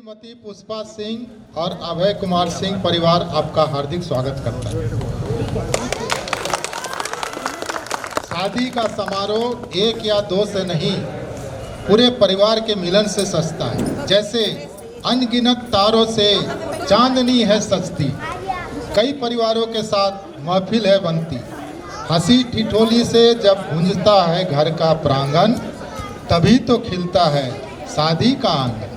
श्रीमती पुष्पा सिंह और अभय कुमार सिंह परिवार आपका हार्दिक स्वागत करता है। शादी का समारोह एक या दो से नहीं, पूरे परिवार के मिलन से सजता है। जैसे अनगिनत तारों से चांदनी है सजती, कई परिवारों के साथ महफिल है बनती। हंसी ठिठोली से जब गूंजता है घर का प्रांगण, तभी तो खिलता है शादी का आंगन।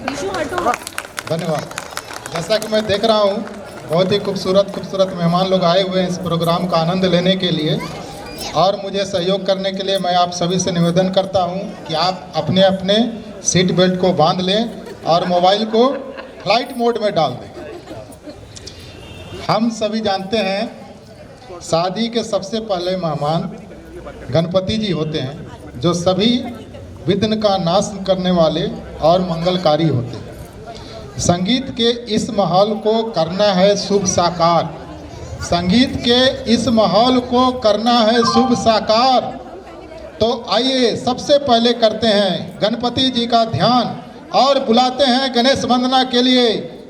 धन्यवाद। जैसा कि मैं देख रहा हूँ, बहुत ही खूबसूरत मेहमान लोग आए हुए हैं इस प्रोग्राम का आनंद लेने के लिए, और मुझे सहयोग करने के लिए मैं आप सभी से निवेदन करता हूँ कि आप अपने अपने सीट बेल्ट को बांध लें और मोबाइल को फ्लाइट मोड में डाल दें। हम सभी जानते हैं, शादी के सबसे पहले मेहमान गणपति जी होते हैं, जो सभी विघ्न का नाश करने वाले और मंगलकारी होते हैं। संगीत के इस माहौल को करना है शुभ साकार, संगीत के इस माहौल को करना है शुभ साकार। तो आइए सबसे पहले करते हैं गणपति जी का ध्यान और बुलाते हैं गणेश वंदना के लिए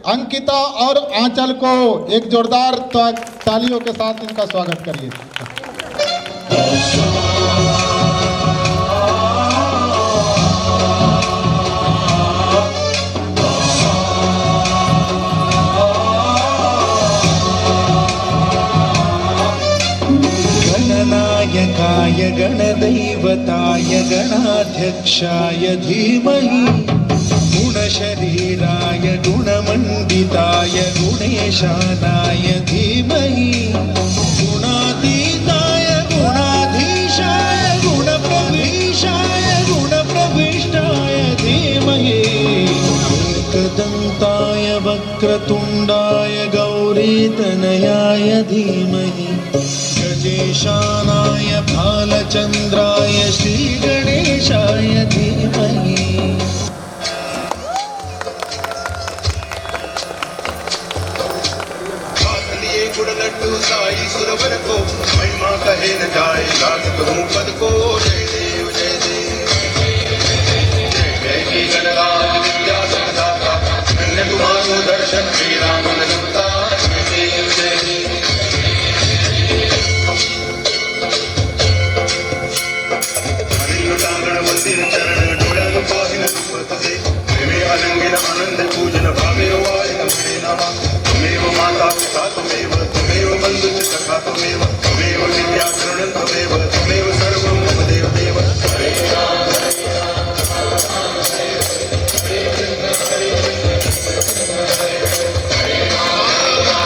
अंकिता और आंचल को। एक जोरदार तालियों के साथ इनका स्वागत करिए। गणनायकाय गणदैवताय गणाध्यक्षाय धीमहि, गुणशरीराय गुणमण्डिताय गुणेशानाय धीमहि, गुणातीताय गुणाधीशाय गुणप्रविशाय गुणप्रविष्टाय धीमहि, एकदन्ताय वक्रतुण्डाय गौरीतनयाय धीमहि, गजेशानाय भालचन्द्राय श्रीगणेशाय धीमहि। लड्डू साई सुरवर को महिमा कहे न जाए, लागत हूँ पद को। जय देव जय देव जय की गणराज विद्या सदाता, धन्य तुम्हारो दर्शन श्री राम नमता। जय देव जय देव मंदिर चरण डोळ्यान पाहिन रूप तुझे, प्रेमे अलंगिन आनंद पूजन भावे वाय नमः नमः। त्वमेव माता पिता त्वमेव, त्वमेव बन्धु च सखा त्वमेव, त्वमेव विद्या शरणं त्वमेव, त्वमेव सर्वं मम देव देव। हरे राम हरे राम राम राम हरे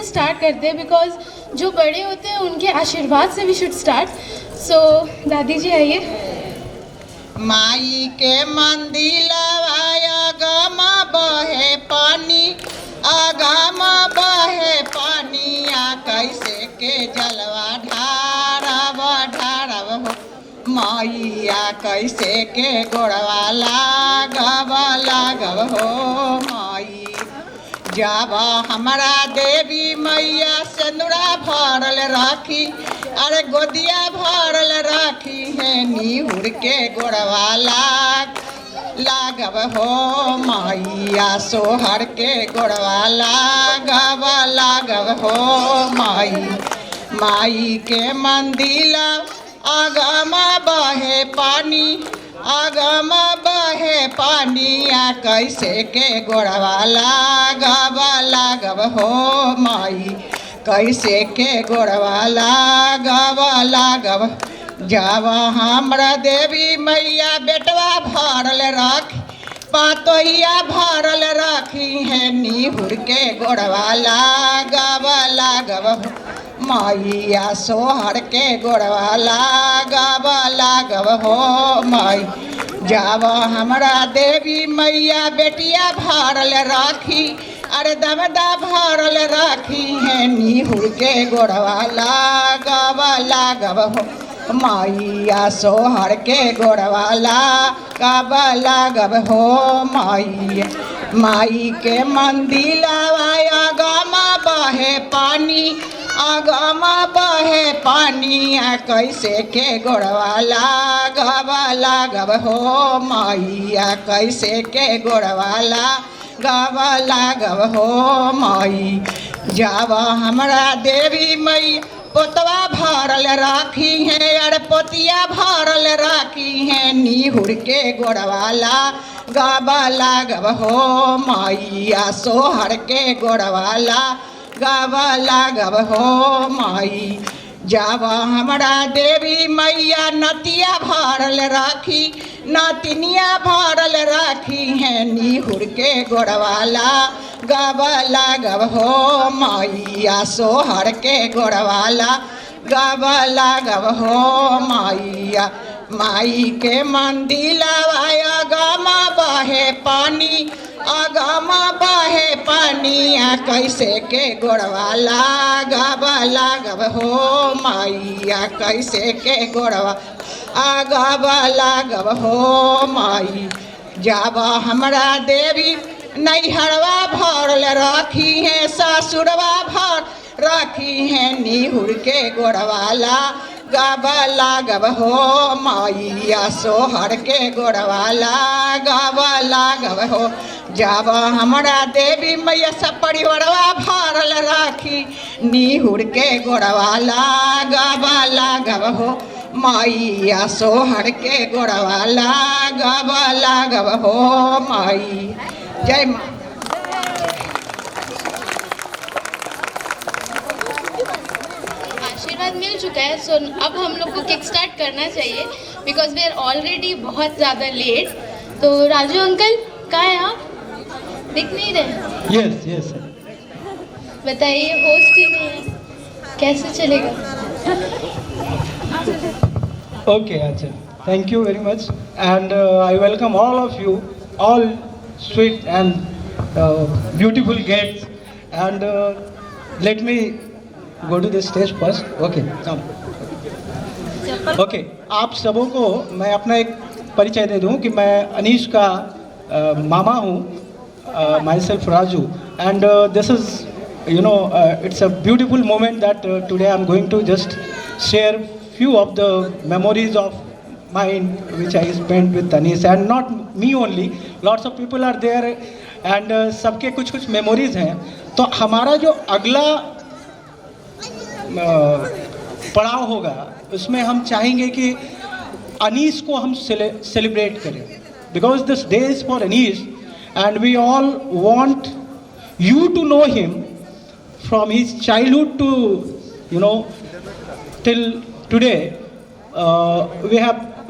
स्टार्ट करते हैं, बिकॉज जो बड़े होते हैं उनके आशीर्वाद से वी शुड स्टार्ट। सो दादी जी आइए। माई के मंदिलवा अगमा बहे पानी, अगमा बहे पानिया कैसे के जलवा ढारब ढारब हो, मैया कैसे के गोड़वा लागब लागब हो माई। जब हमारा देवी मैया सिंदूरा भरल राखी, अरे गोदिया भरल राखी है, नीहुर के गोड़वा लागब हो मैया, सोहर के गोड़वा लागब लागब हो माई। माई के मंदिर अगमा बहे पानी, अगमा बहे पानिया कैसे के गोड़वा लागब लागब हो माई, कैसे के गोड़वा लागब लागब। जब हमरा देवी मैया बेटवा भरल राखी, पातोहिया भरल राखी है, नीहुर के गोड़वा लागब लागब हो मैया, सोहर के गोड़वा लागब लागब हो माई। जब हमरा देवी मैया बेटिया भरल राखी, अरे दमदा भरल राखी है, नीहुर के गोड़वा लागब लागब हो मैया, सोहर के गोड़वा लागब लागब हो मैया। माई के मंदिलवा अगमा बहे पानी, अगमा बहे पानी कैसे के गोड़वाला गवाला गव हो मैया, कैसे के गोड़वाला गवाला गव हो माई। जाव हमरा देवी मई पोतवा भरल राखी है, अरे पोतिया भरल राखी है, नीहुर के गोड़वाला गवाला गव हो मैया, सोहर के गोड़वाला गवाला गव हो माई। जाव हमरा देवी मैया नतिया भरल राखी, नतिनिया भरल राखी है, नीहुर के गोड़वाला गवाला गव हो मैया, सोहर के गोड़वाला गवाला गव हो मैया। माई के मंदिलवा अगमा बहे पानी, अगमा बहे पानी कैसे के गोड़वाला गवाला गव हो मैया, कैसे के गोड़वा गवाला गव हो माई। जाव हमरा देवी नैहरवा भरल राखी है, ससुरवा भर राखी है, नीहुर के गोड़वाला गवाला गव हो मैया, सोहर के गोड़वाला गवाला गव हो। जाव हमरा देवी मैया सब परिवारवा भरल राखी, नीहुर के गोड़वाला गवाला गव हो मैया, सोहर के गोड़वाला गवाला गव हो माई। जय माँ। आशीर्वाद मिल चुका है, सो अब हम लोग को किक स्टार्ट करना चाहिए बिकॉज वी आर ऑलरेडी बहुत ज़्यादा लेट। तो राजू अंकल कहाँ हैं आप? दिख नहीं रहे? यस यस बताइए, होस्ट ही नहीं है, कैसे चलेगा? ओके, अच्छा, thank you very much and I welcome all of you, all sweet and beautiful guests, and let me go to the stage first. Okay, come. Okay, आप सबों को मैं अपना एक परिचय दे दूं कि मैं अनीश का मामा हूँ, myself Raju, and this is, you know, it's a beautiful moment that today I'm going to just share few of the memories of mine which I spent with Anish, and not me only, lots of people are there and सबके कुछ कुछ memories हैं। तो हमारा जो अगला पड़ाव होगा उसमें हम चाहेंगे कि अनीश को हम सेलिब्रेट करें, because this day is for Anish and we all want you to know him from his childhood to, you know, till today.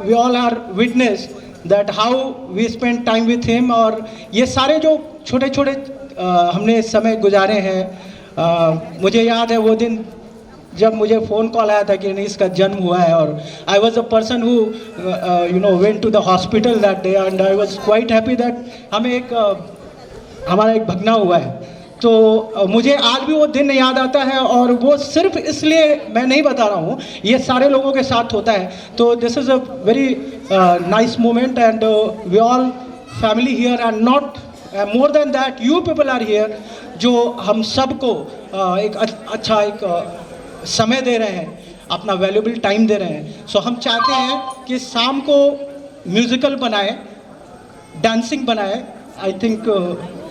We all are witness that how we spend time with him, और ये सारे जो छोटे छोटे हमने समय गुजारे हैं। मुझे याद है वो दिन जब मुझे फ़ोन कॉल आया था कि अनीश का जन्म हुआ है, और I was a person who you know went to the hospital that day and I was quite happy that हमें हमारा एक भगना हुआ है। तो मुझे आज भी वो दिन याद आता है, और वो सिर्फ इसलिए मैं नहीं बता रहा हूँ, ये सारे लोगों के साथ होता है। तो this is a very nice moment and we all family here and not more than that you people are here, जो हम सबको एक अच्छा एक समय दे रहे हैं, अपना वैल्यूबल टाइम दे रहे हैं। सो हम चाहते हैं कि शाम को म्यूज़िकल बनाए, डांसिंग बनाए। I think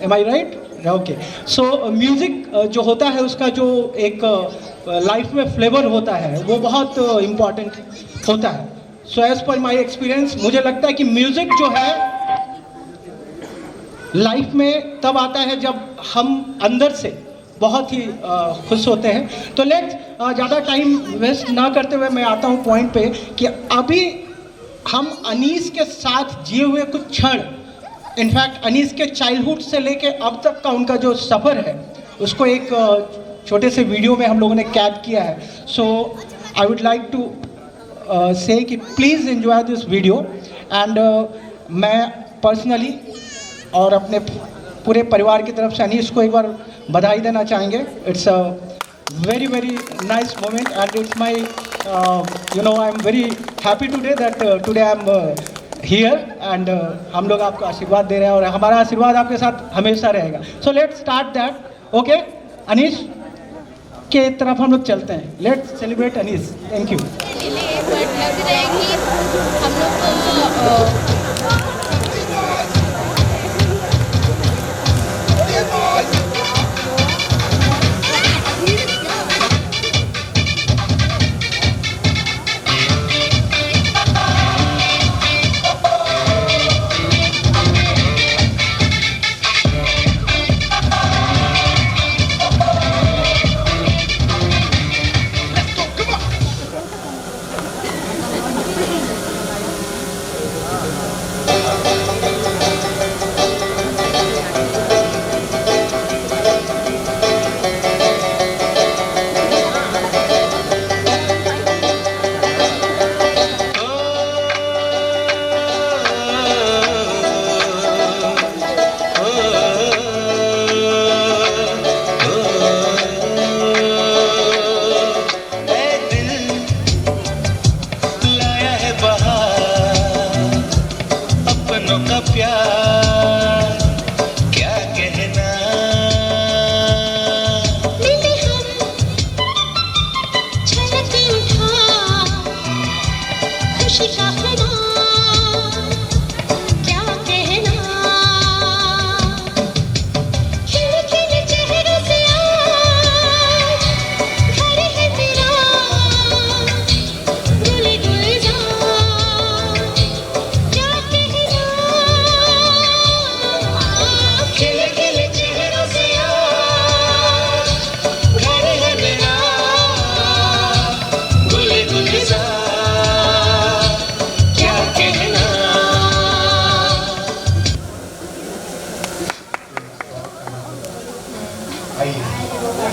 am I right? Okay, so music जो होता है उसका जो एक लाइफ में फ्लेवर होता है वो बहुत इम्पॉर्टेंट होता है। So as per my experience मुझे लगता है कि म्यूज़िक जो है लाइफ में तब आता है जब हम अंदर से बहुत ही खुश होते हैं। तो लेट्स ज़्यादा टाइम वेस्ट ना करते हुए मैं आता हूँ पॉइंट पे कि अभी हम अनीश के साथ जिए हुए कुछ क्षण, इनफैक्ट अनीश के चाइल्डहुड से लेके अब तक का उनका जो सफ़र है उसको एक छोटे से वीडियो में हम लोगों ने कैद किया है। सो आई वुड लाइक टू से कि please enjoy this video and मैं पर्सनली और अपने पूरे परिवार की तरफ से अनीश को एक बार बधाई देना चाहेंगे। It's a very very nice moment and it's my you know I am very happy today that today I am here and हम लोग आपको आशीर्वाद दे रहे हैं और हमारा आशीर्वाद आपके साथ हमेशा रहेगा. So let's start that. Okay Anish के तरफ हम लोग चलते हैं. Let's celebrate Anish. Thank you. But लग रहा है कि हम लोग को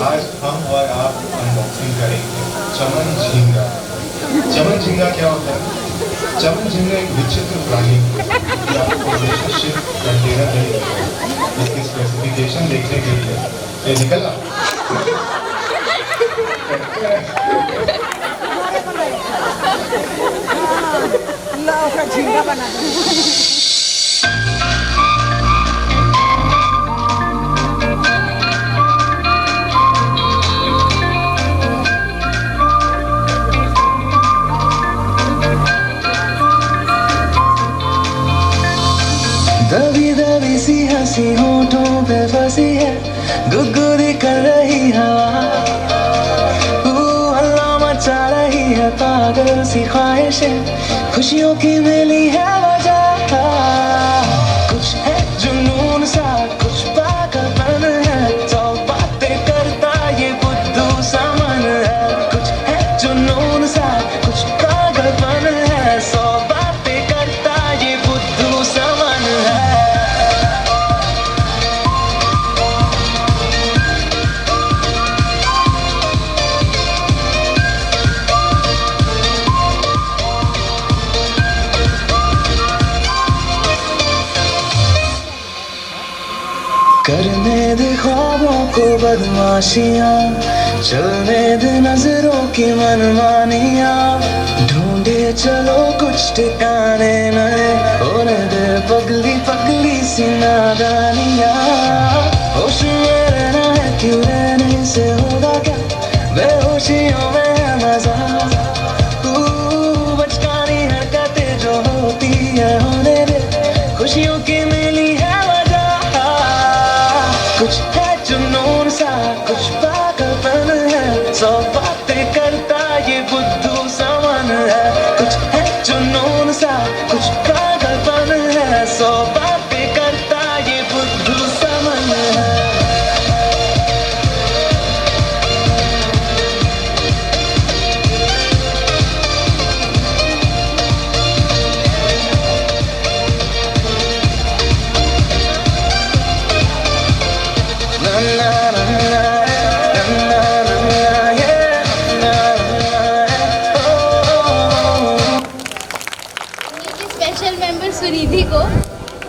आज हम और आप अनबॉक्सिंग करेंगे चमन झींगा. चमन झींगा क्या होता है? चमन झींगा एक विचित्र प्राणी या रिलेशनशिप कंटेनर है. इसकी स्पेसिफिकेशन देखने के लिए ये निकला झींगा बना दबी दबी सी हंसी होठों पे फंसी है, गुदगुदी कर रही हवा, हल्ला मचा रही है पागल सी ख्वाहिशें, खुशियों की मिली है वजह. कुछ है जुनून सा, कुछ पागलपन है, सौ बातें करता ये बुद्धू सा मन है. कुछ है जुनून सा, कुछ पागलपन है, सौ बातें करता ये बुद्धू सा मन है. करने दे ख्वाबों को बदमाशियाँ, चलने दे नजरों की मनमानियाँ, ढूंढे चलो कुछ ठिकाने नए, होने दे पगली पगली सी नादानियाँ. होश में रहना है क्यों रहने से होगा क्या, बेहोशियों में है मजा, बचकानी हरकतें जो होती है होने दे, खुशियों की मिली है वजह. कुछ है जुनून सा, कुछ पागलपन है, सौ बातें करता ये बुद्धू सा मन है. कुछ है जुनून सा, कुछ पागलपन है, सौ बातें करता ये बुद्धू सा मन है. स्पेशल मेंबर सुनिधि को,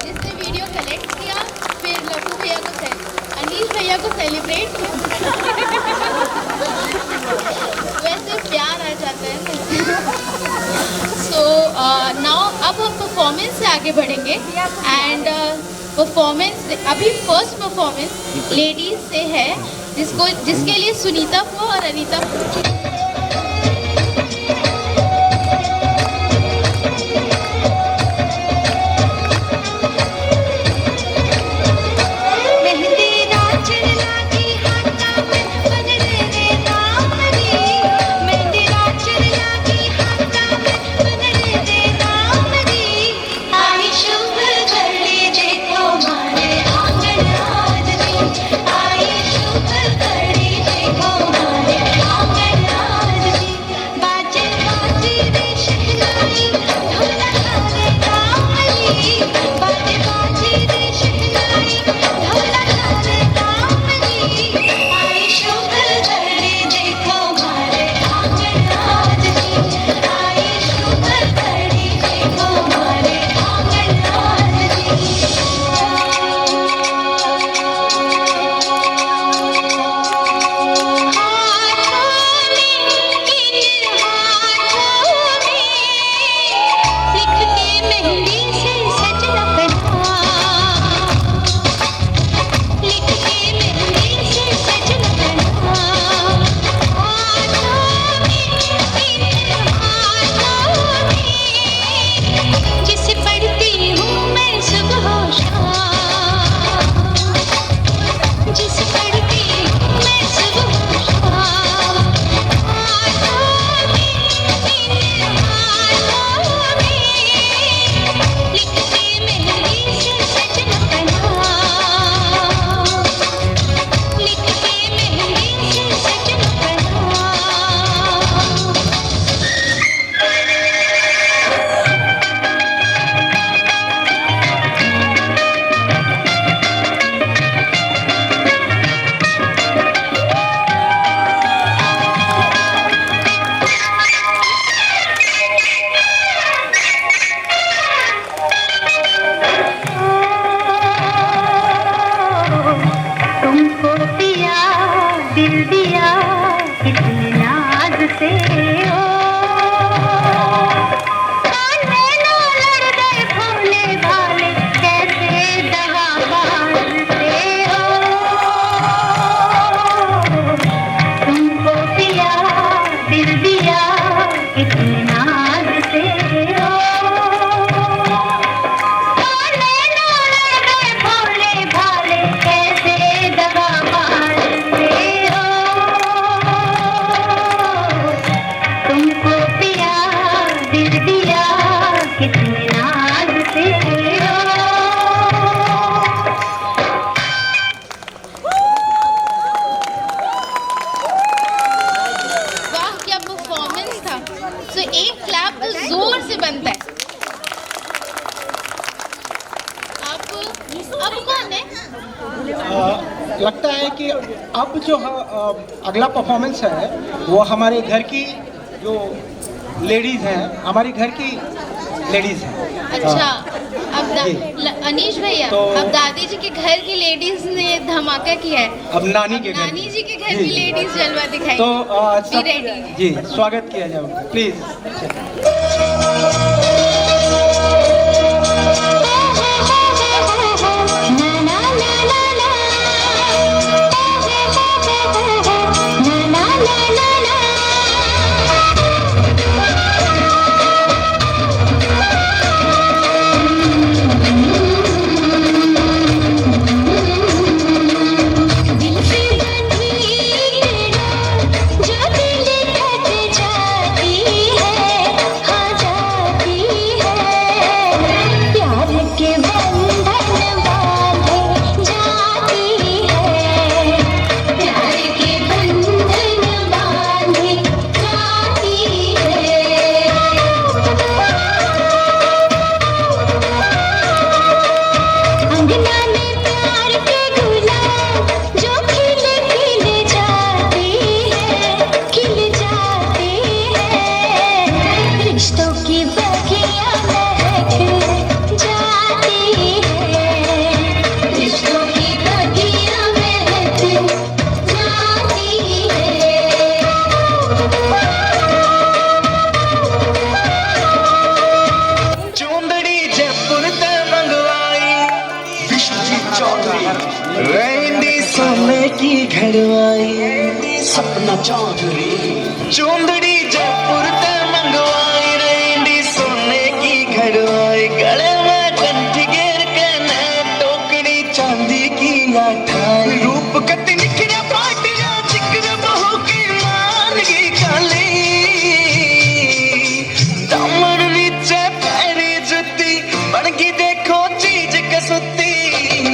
जिसने वीडियो कलेक्ट किया, फिर लड्डू भैया को अनीश भैया को सेलिब्रेट वैसे प्यार आ जाता है. सो नाउ अब हम परफॉर्मेंस से आगे बढ़ेंगे एंड परफॉर्मेंस अभी फर्स्ट परफॉर्मेंस लेडीज से है जिसके लिए सुनीता को और अनीता को लगता है कि अब जो अगला परफॉर्मेंस है वो हमारे घर की जो लेडीज़ हैं, हमारी घर की लेडीज़ हैं। अच्छा, अब अनीश भैया, तो अब दादी जी के घर की लेडीज ने धमाका किया है, अब नानी के घर, नानी जी के घर की लेडीज जलवा दिखाई। तो सब जी स्वागत किया जाए प्लीज। जो दिल थक जाती है रेंडी सोने की घड़वाई सपना चौधरी चौंदड़ी जयपुर ते मंगवाई रेंडी सोने की घड़वाई गले में कंठी घेर के ने टोकरी चांदी की लाठाई रूप कति निखरा पाटिया जिक्र बहू की मान की काली दामन नीचे पैरी जुती बनगी देखो चीज कसुती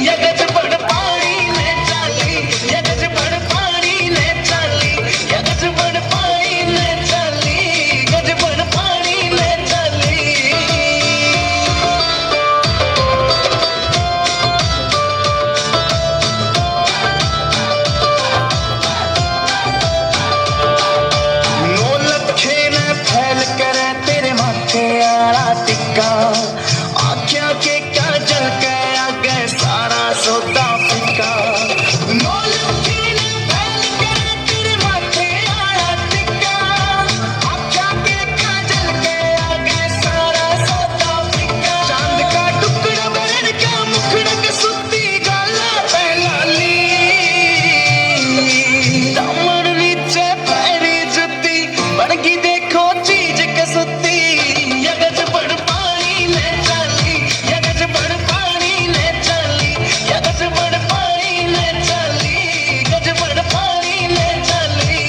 यगज बड़ पानी ने चाली यगज बड़ पानी ने चाली यगज बड़ पानी ने चाली गज बड़ पानी ने चाली नौ लखे ने फैल करे तेरे माथे आला टिक्का आँखियों के क्या जल के आगे सारा सौदा फिका नौ लखे ने फैल करे तेरे माथे आला टिक्का आँखियों के क्या जल के आगे सारा सौदा फिका चांद का टुकड़ा बरन का मुखड़ा के सुती गाला पहलाली दामन नीचे पैरी जुती बनगी देखो चीज कसुती यगज बड़ पानी ने चाली यगज बड़ पानी ने चाली यगज बड़ पानी ने चाली गज बड़ पानी ने चाली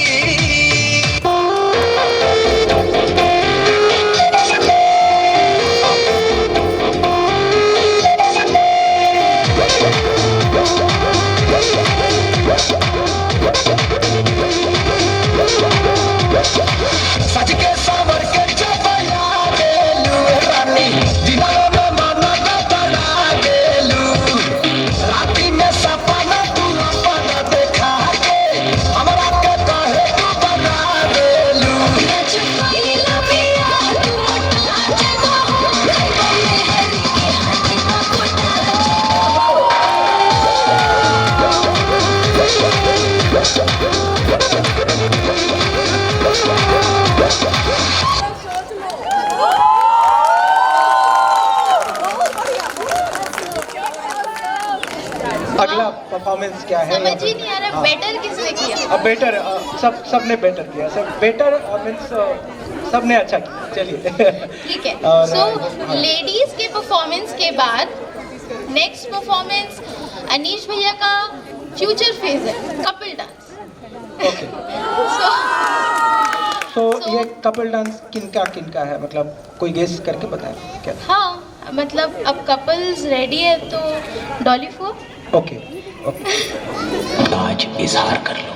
सज के सावर के चपला गेलू रानी दिनों में माना का बना गेलू राती में सपना तू अपना देखा के हमरा के कहे तू बना गेलू अगला परफॉर्मेंस क्या है? समझ ही नहीं आ रहा बेटर किसने किया। अब बेटर सबने बेटर किया, सब बेटर मीन्स सबने अच्छा किया। चलिए ठीक है। और, सो हाँ। लेडीज के परफॉर्मेंस के बाद नेक्स्ट परफॉर्मेंस अनीश भैया का फ्यूचर फेज है, कपल डांस। ओके तो So- ये कपल डांस किनका किनका है, मतलब कोई गेस करके बताएं क्या? हाँ, मतलब अब कपल्स रेडी है तो डॉली फोर। ओके ओके आज इजहार कर लो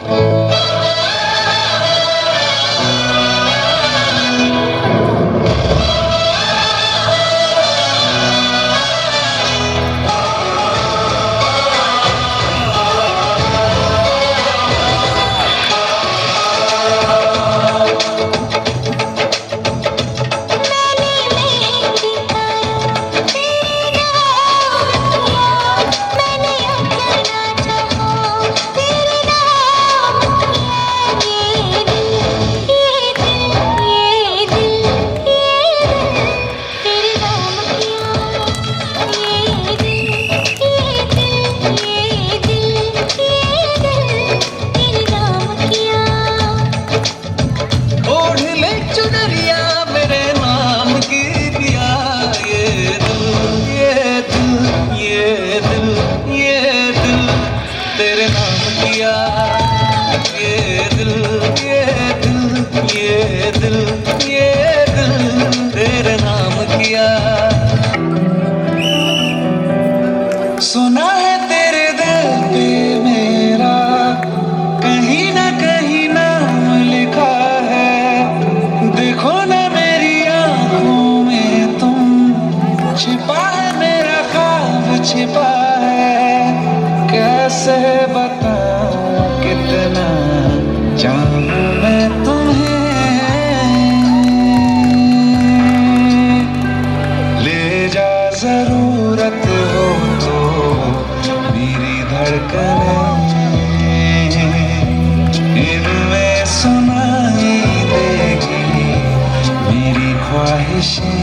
सुना है तेरे दिल पे मेरा कहीं ना कहीं नाम लिखा है, देखो ना मेरी आंखों में तुम, छिपा है मेरा ख्वाब छिपा है, कैसे बताऊं कितना चाहूं मैं तुम्हें, ले जा जरूरत हो तो मेरी धड़कनें, इनमें सुनाई देगी मेरी ख्वाहिशें।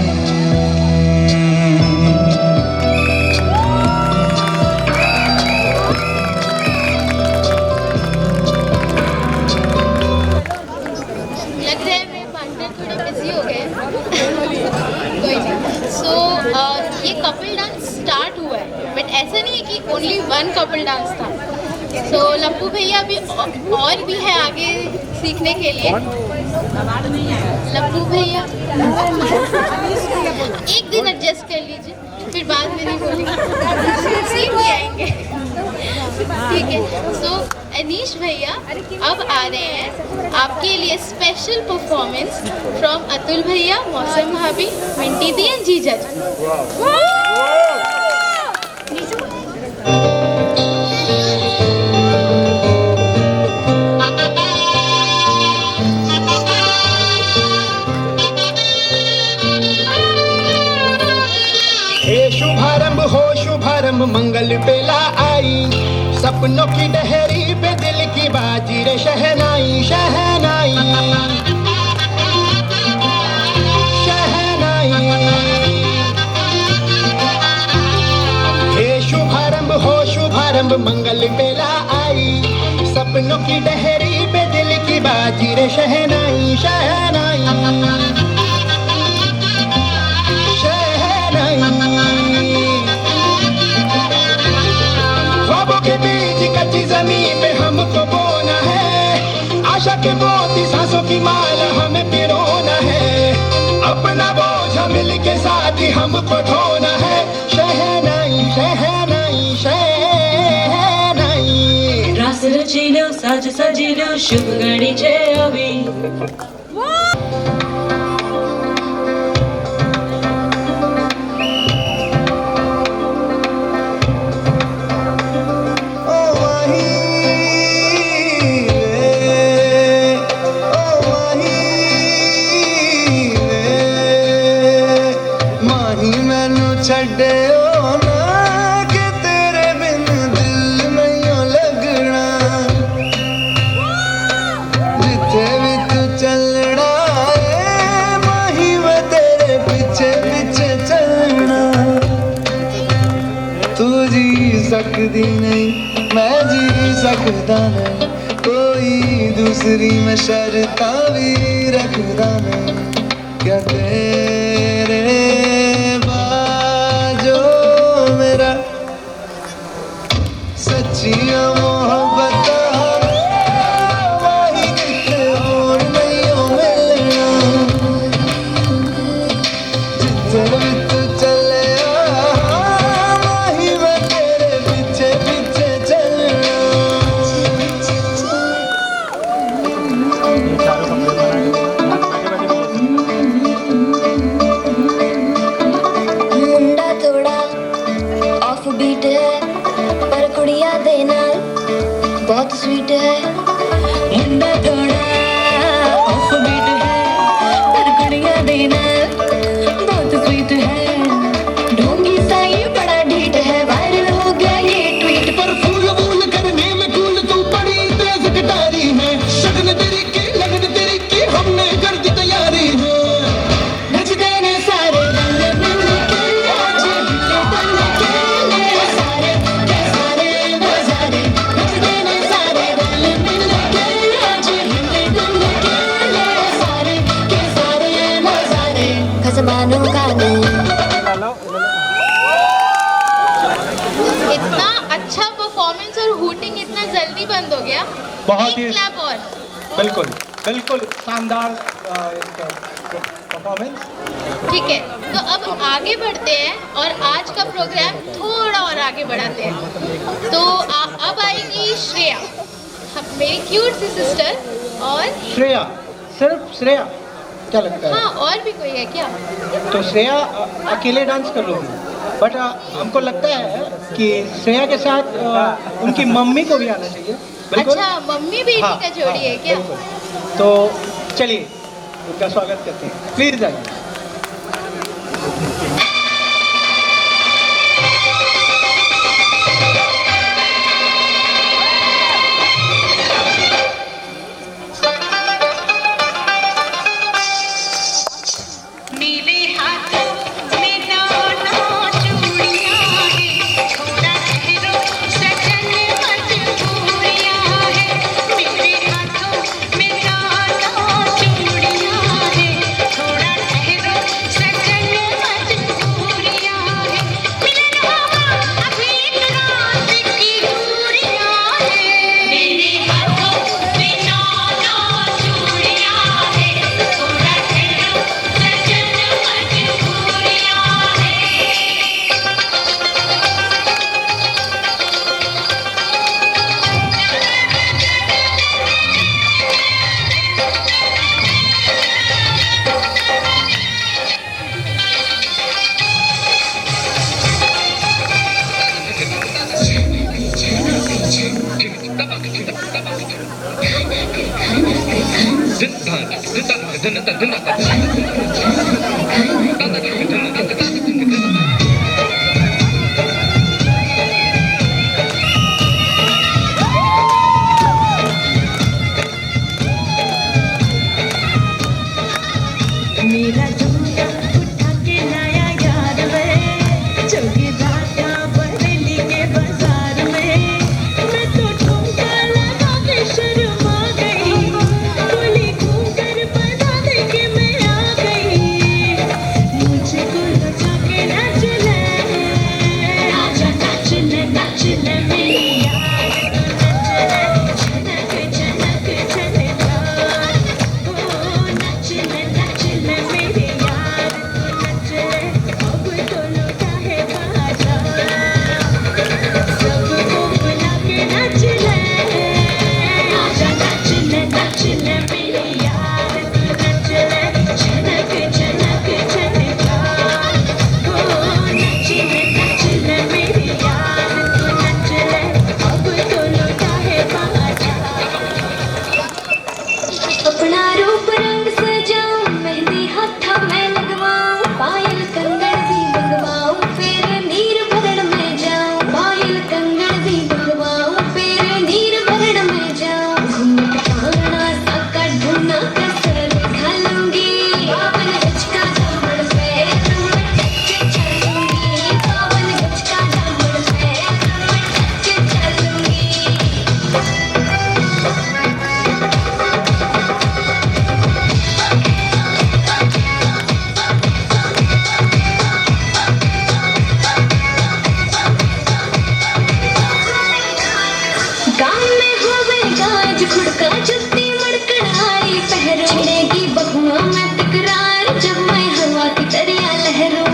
बट ऐसा नहीं है कि ओनली वन कपल डांस था। सो लप्पू भैया भी और भी है आगे सीखने के लिए। लप्पू भैया एक दिन एडजस्ट कर लीजिए, फिर बाद में नहीं बोलेंगे, सीख भी आएंगे। ठीक है। सो अनीश भैया अब आ रहे हैं आपके लिए स्पेशल परफॉर्मेंस फ्रॉम अतुल भैया, मौसम भाभी, मिंटी दी एंड जीजा जी। हे शुभारंभ हो शुभारंभ मंगल बेला आई, सपनों की डहरी पे दिल की बाजी रे शहनाई शहनाई शहनाई। हे शुभारंभ हो शुभारंभ मंगल बेला आई, सपनों की डहरी पे दिल की बाजी रे शहनाई शहनाई। ख्वाबों के बीच कच्ची जमीन पे हमको बोना है, आशा के मोती सांसों की माला हमें पिरोना है, अपना बोझ मिल के साथ ही हमको ढोना है। शहनाई शहनाई शहनाई। रास रचिलो साज सजिलो शुभ घड़ी छे अभी। छड्डो ना कि तेरे बिन दिल नहीं लगना, जिथे भी तू चलना है माही मैं तेरे पीछे पीछे चलना। तू जी सकती नहीं मैं जी सकता नहीं, कोई दूसरी मैं शर्ता भी रखता नहीं। क्या तेरे मेरा सच्चिया मोहब्बत वही कितने और नहीं मिलना, जिथे भी तू चले वही मैं तेरे पीछे पीछे चलना। मुंडा थोड़ा ऑफ बीट है पर कुड़िया देना बहुत स्वीट है। मुंडा थोड़ा ऑफ बीट है पर कुड़िया देना बहुत स्वीट है। ढोंगी सा ये बड़ा ढीठ है, वायरल हो गया ये ट्वीट। पर फूल वूल करने में कूल तू बड़ी तेज कटारी है, शगन तेरी की लगन तेरी की हमने कर दी तैयारी है। नच देने सारे रंग मिल के आज हिले तन के सारे के सारे नजारे। नच देने सारे रंग मिल के आज हिले तन के सारे के सारे नजारे। खसमानों का इतना अच्छा परफॉर्मेंस और हूटिंग इतना जल्दी बंद हो गया। बहुत ही एक क्लैप और। बिल्कुल बिल्कुल शानदार परफॉर्मेंस। ठीक है, तो अब आगे बढ़ते हैं और आज का प्रोग्राम थोड़ा और आगे बढ़ाते हैं। तो अब आएगी श्रेया, मेरी क्यूट सी सिस्टर। और श्रेया, सिर्फ श्रेया क्या लगता है? हाँ, और भी कोई है क्या? तो श्रेया अकेले डांस कर लोगी, बट हमको लगता है कि श्रेया के साथ उनकी मम्मी को भी आना चाहिए। बिल्कुल। अच्छा, मम्मी बेटी हाँ, का जोड़ी है क्या? बिल्कुल। तो चलिए उनका स्वागत करते हैं, प्लीज आइए। मेरे हाथों में दोनों चूड़ियां हैं, थोड़ा ठहरो सजन मजबूरियां हैं। मेरे हाथों में दोनों चूड़ियां हैं, थोड़ा ठहरो मेरा झुमका उठा के लाया यार में चौकी दाता बरेली के बाजार में मैं तो ठुमका लगा के शर्मा गई बोली घूमकर बता दे के मैं आ गई मुझको लगा के नाच ले आजा नाच ले मेरी यार छनक छनक छनका ओ नाच ले मेरे यार नाच ले अब तो लौटा है बाजा सबको बुला के नाच ले आजा नाच ले मेरे यार नाच ले छनक छनक छनका ओ नाच ले मेरे यार नाच ले अब तो लौटा है बाजा अपना रूप रंग सजाऊं मेहंदी हाथा में लगवाऊं पायल कंगन भी बनवाऊं फिर नीर भरण में जाऊं पायल कंगन भी बनवाऊं फिर नीर भरण में जाऊं घूमट कांगना साका ढूंढना कसर घालूंगी बावन गज का दामन पे रमट के चलूंगी बावन गज का दामन पे रमट के चलूंगी गाँव में होवे गाज खुड़का जुत्ती मड़कड़ाई पहरोड़ेगी बहुआ में तकरार जब मैं हवा की दरिया लहरूं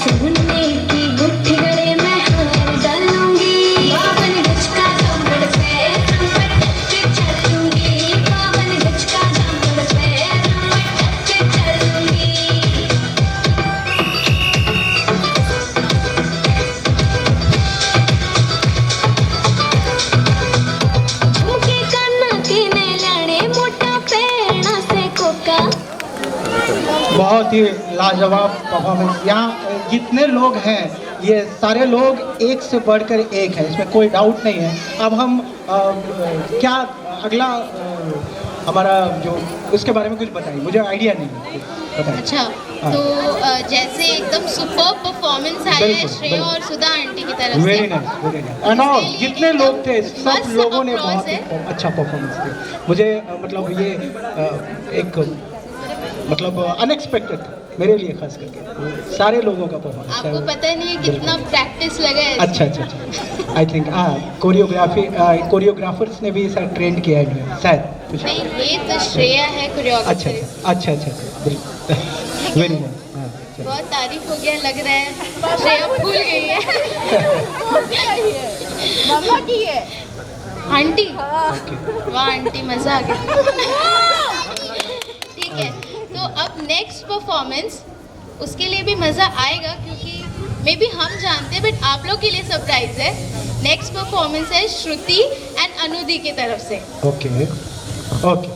सोने की गुट्ठी गले में हार डालूंगी बावन गज का दामन पे रमट के चलूंगी बावन गज का दामन पे रमट के चलूंगी झुमके काना के ने लाने मोटा पेड़ा से कोका बहुत ही लाजवाब परफॉर्मेंस। यहाँ जितने लोग हैं ये सारे लोग एक से बढ़कर एक है, इसमें कोई डाउट नहीं है। अब हम क्या अगला हमारा जो उसके बारे में कुछ बताइए, मुझे आइडिया नहीं है, बताइए। अच्छा, तो जैसे एकदम सुपर परफॉर्मेंस आया है बिल्कुल, श्रेया बिल्कुल। और सुधा आंटी की तरफ से। Very nice, very nice. And all जितने लोग थे सब मस्त लोगों ने applause बहुत ही है। अच्छा परफॉर्मेंस दिया। मुझे मतलब ये एक मतलब अनएक्सपेक्टेड मेरे लिए खास करके सारे लोगों का परफॉर्मेंस। आपको पता नहीं है कितना प्रैक्टिस लगा है अच्छा अच्छा अच्छा। आई थिंक कोरियोग्राफर्स ने भी सर ट्रेंड किया है इन्हें, शायद कुछ। नहीं, ये तो श्रेया है अच्छा कोरियोग्राफर। अच्छा अच्छा अच्छा, बिल्कुल वेरी नाइस। बहुत तारीफ हो गया लग रहा है, श्रेया भूल गई है मम्मा की है आंटी। वाह आंटी, मजा आ गया। ठीक है, तो अब नेक्स्ट परफॉर्मेंस, उसके लिए भी मजा आएगा क्योंकि मे बी हम जानते हैं बट आप लोग के लिए सरप्राइज है। नेक्स्ट परफॉर्मेंस है श्रुति एंड अनुदी की तरफ से। Okay okay.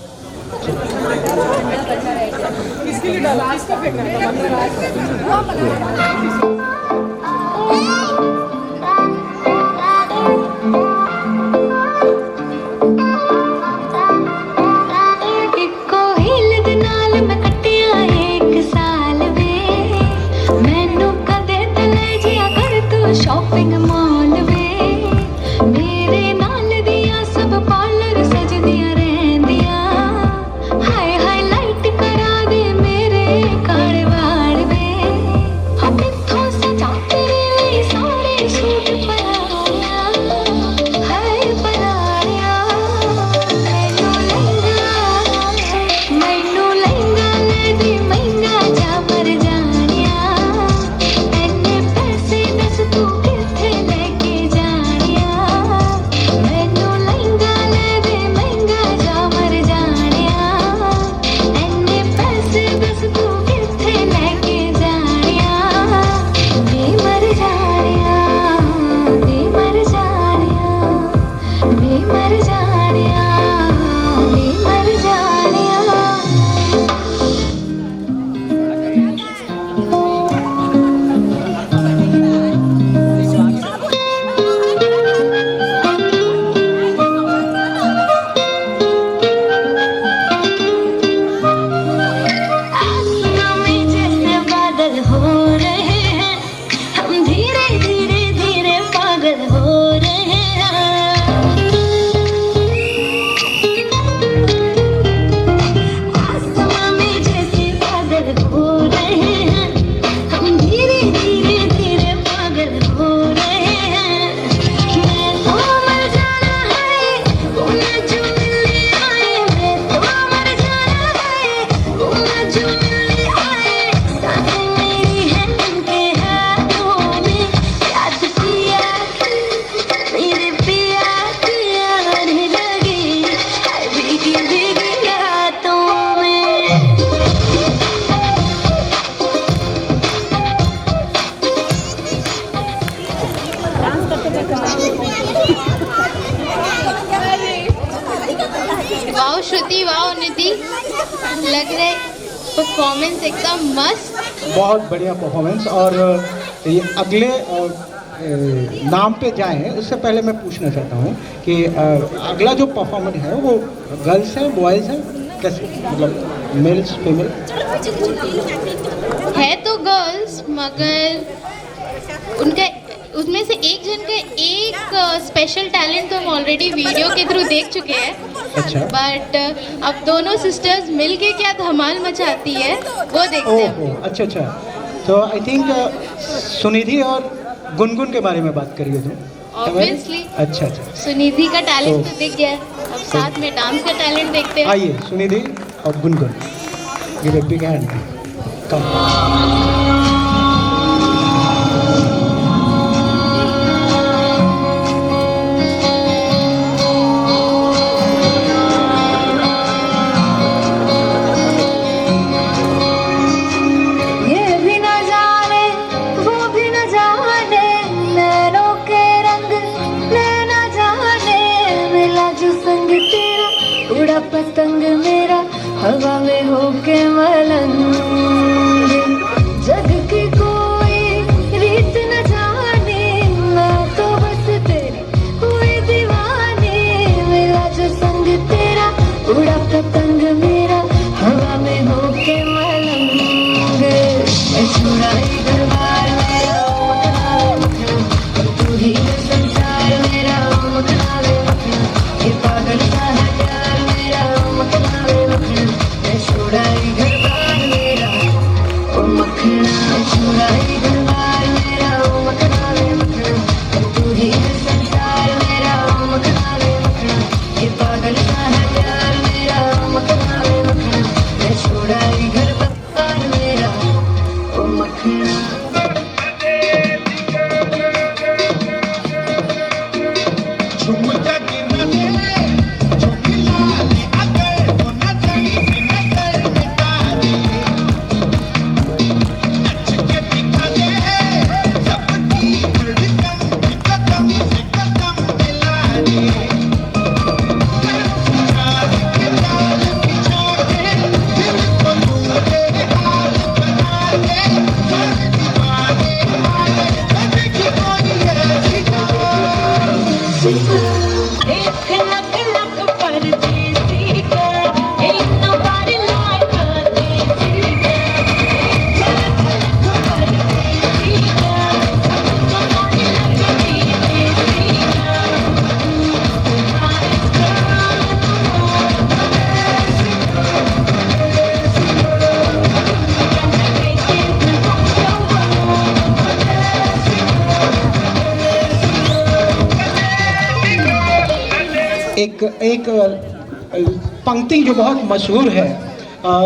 ਇੱਕੋ ਹਿੱਲ ਦੇ ਨਾਲ ਮੈਂ ਕੱਟਿਆ ਇੱਕ ਸਾਲ ਵੇ ਮੈਨੂੰ ਕਦੇ ਤੇ ਲੈ ਜਿਆ ਕਰ ਤੂੰ ਸ਼ਾਪਿੰਗ ਮਾਲ ਵੇ ਮੇਰੇ ਨਾਲ ਦੀਆਂ ਸਭ ਪਾਰਲਰ ਸਜਦੀਆਂ ਰਹਿੰਦੀਆਂ ਹਾਏ ਹਾਈਲਾਈਟ ਕਰਾ ਦੇ ਮੇਰੇ ਕਾਲੇ ਵਾਲ ਵੇ ਹੋ ਕਿੱਥੋਂ ਸਜਾ ਤੇਰੇ ਲਈ ਸਾਰੇ ਸੂਟ ਪਰਾਇਆ ਹਾਏ ਪਰਾਇਆ ਮੈਨੂੰ ਲਹਿੰਗਾ ਲੈ ਦੇ ਮਹਿੰਗਾ ਜਾ ਮਰ ਜਾਣਿਆ ਐਨੇ ਪੈਸੇ ਦੱਸ ਤੂੰ ਕਿੱਥੇ ਲੈ ਕੇ ਜਾਣਿਆ ਮੈਨੂੰ ਲਹਿੰਗਾ ਲੈ ਦੇ ਮਹਿੰਗਾ ਜਾ ਮਰ ਜਾਣਿਆ ਐਨੇ ਪੈਸੇ ਦੱਸ ਤੂੰ ਕਿੱਥੇ ਲੈ ਕੇ ਜਾਣਿਆ ਵੇ ਮਰ ਜਾਣਿਆ वाओ श्रुति, वाओ निधि, लग रहा है परफॉर्मेंस एकदम मस्त। बहुत बढ़िया परफॉर्मेंस। और ये अगले नाम पे जाएं उससे पहले मैं पूछना चाहता हूँ कि अगला जो परफॉर्मेंस है वो गर्ल्स हैं बॉयज़ हैं, कैसे, मतलब मेल्स फीमेल? है तो गर्ल्स, मगर उनका उसमें से एक जन का एक स्पेशल टैलेंट तो हम ऑलरेडी वीडियो के थ्रू देख चुके हैं। अच्छा। बट अब दोनों सिस्टर्स मिलके क्या धमाल मचाती है वो देखते हैं। ओह, अच्छा अच्छा। तो आई थिंक सुनिधि और गुनगुन के बारे में बात करिए तुम। ऑब्वियसली। अच्छा अच्छा। सुनिधि का टैलेंट तो दिख गया है, अब साथ में डांस का टैलेंट देखते हैं। आइए सुनिधि और Gungun, give a big hand. Come. ये भी न जाने वो भी न जाने, नैनों के रंग नैना जाने, मिला जो संग तेरा उड़ा पतंग मेरा हवा में होके मलंग, जग की कोई रीत न जाने, मैं तो बस तेरी हुई दीवानी, मिला जो संग तेरा उड़ा पतंग मेरा हवा में होके मलंग, छुड़ाई दरबार मेरा मखना, तू ही है संसार मेरा मखना, ये पागल सा है प्यार मेरा मखना, छुड़ाई दरबार मेरा ओ मखना, छुड़ाई दरबार मेरा मखना, तू ही है संसार मेरा मखना, ये पागल सा है प्यार मेरा मखना, छुड़ाई दरबार मेरा ओ मखना। एक लक लक परदेसी का, ain't nobody like a देसी का, एक लक परदेसी का, nobody like a देसी का, एक पंक्ति जो बहुत मशहूर है,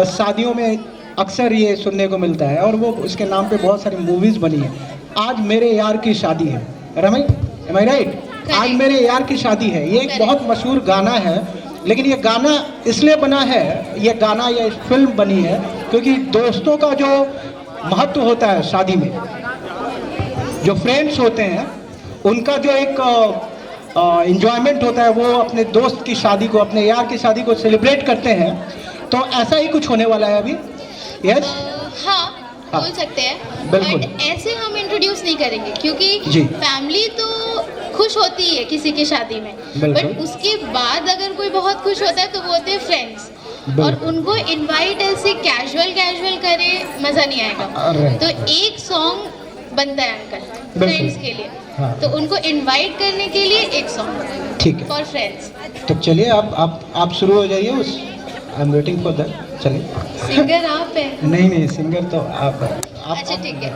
शादियों में अक्सर ये सुनने को मिलता है और वो उसके नाम पे बहुत सारी मूवीज़ बनी है। आज मेरे यार की शादी है, रमी, एम आई राइट? आज मेरे यार की शादी है, ये एक बहुत मशहूर गाना है। लेकिन ये गाना इसलिए बना है, ये गाना या फिल्म बनी है क्योंकि दोस्तों का जो महत्व होता है शादी में, जो फ्रेंड्स होते हैं उनका जो एक इंजॉयमेंट होता है, वो अपने दोस्त की शादी को, अपने यार की शादी को सेलिब्रेट करते हैं। तो ऐसा ही कुछ होने वाला है अभी। यस, हाँ बोल सकते हैं, बिल्कुल। बट ऐसे हम इंट्रोड्यूस नहीं करेंगे जी। क्योंकि फैमिली तो खुश होती है किसी की शादी में, बिल्कुल। बट उसके बाद अगर कोई बहुत खुश होता है तो वो होते हैं फ्रेंड्स, और उनको इनवाइट ऐसे कैजुअल करे मज़ा नहीं आएगा। तो एक सॉन्ग बनता है अंकल फ्रेंड्स के लिए, हाँ। तो उनको इनवाइट करने के लिए एक सॉन्ग ठीक है, फॉर फ्रेंड्स। तो चलिए आप शुरू हो जाइए। उस I am waiting for that. चलिए। सिंगर आप हैं? नहीं सिंगर तो आप अच्छा ठीक है,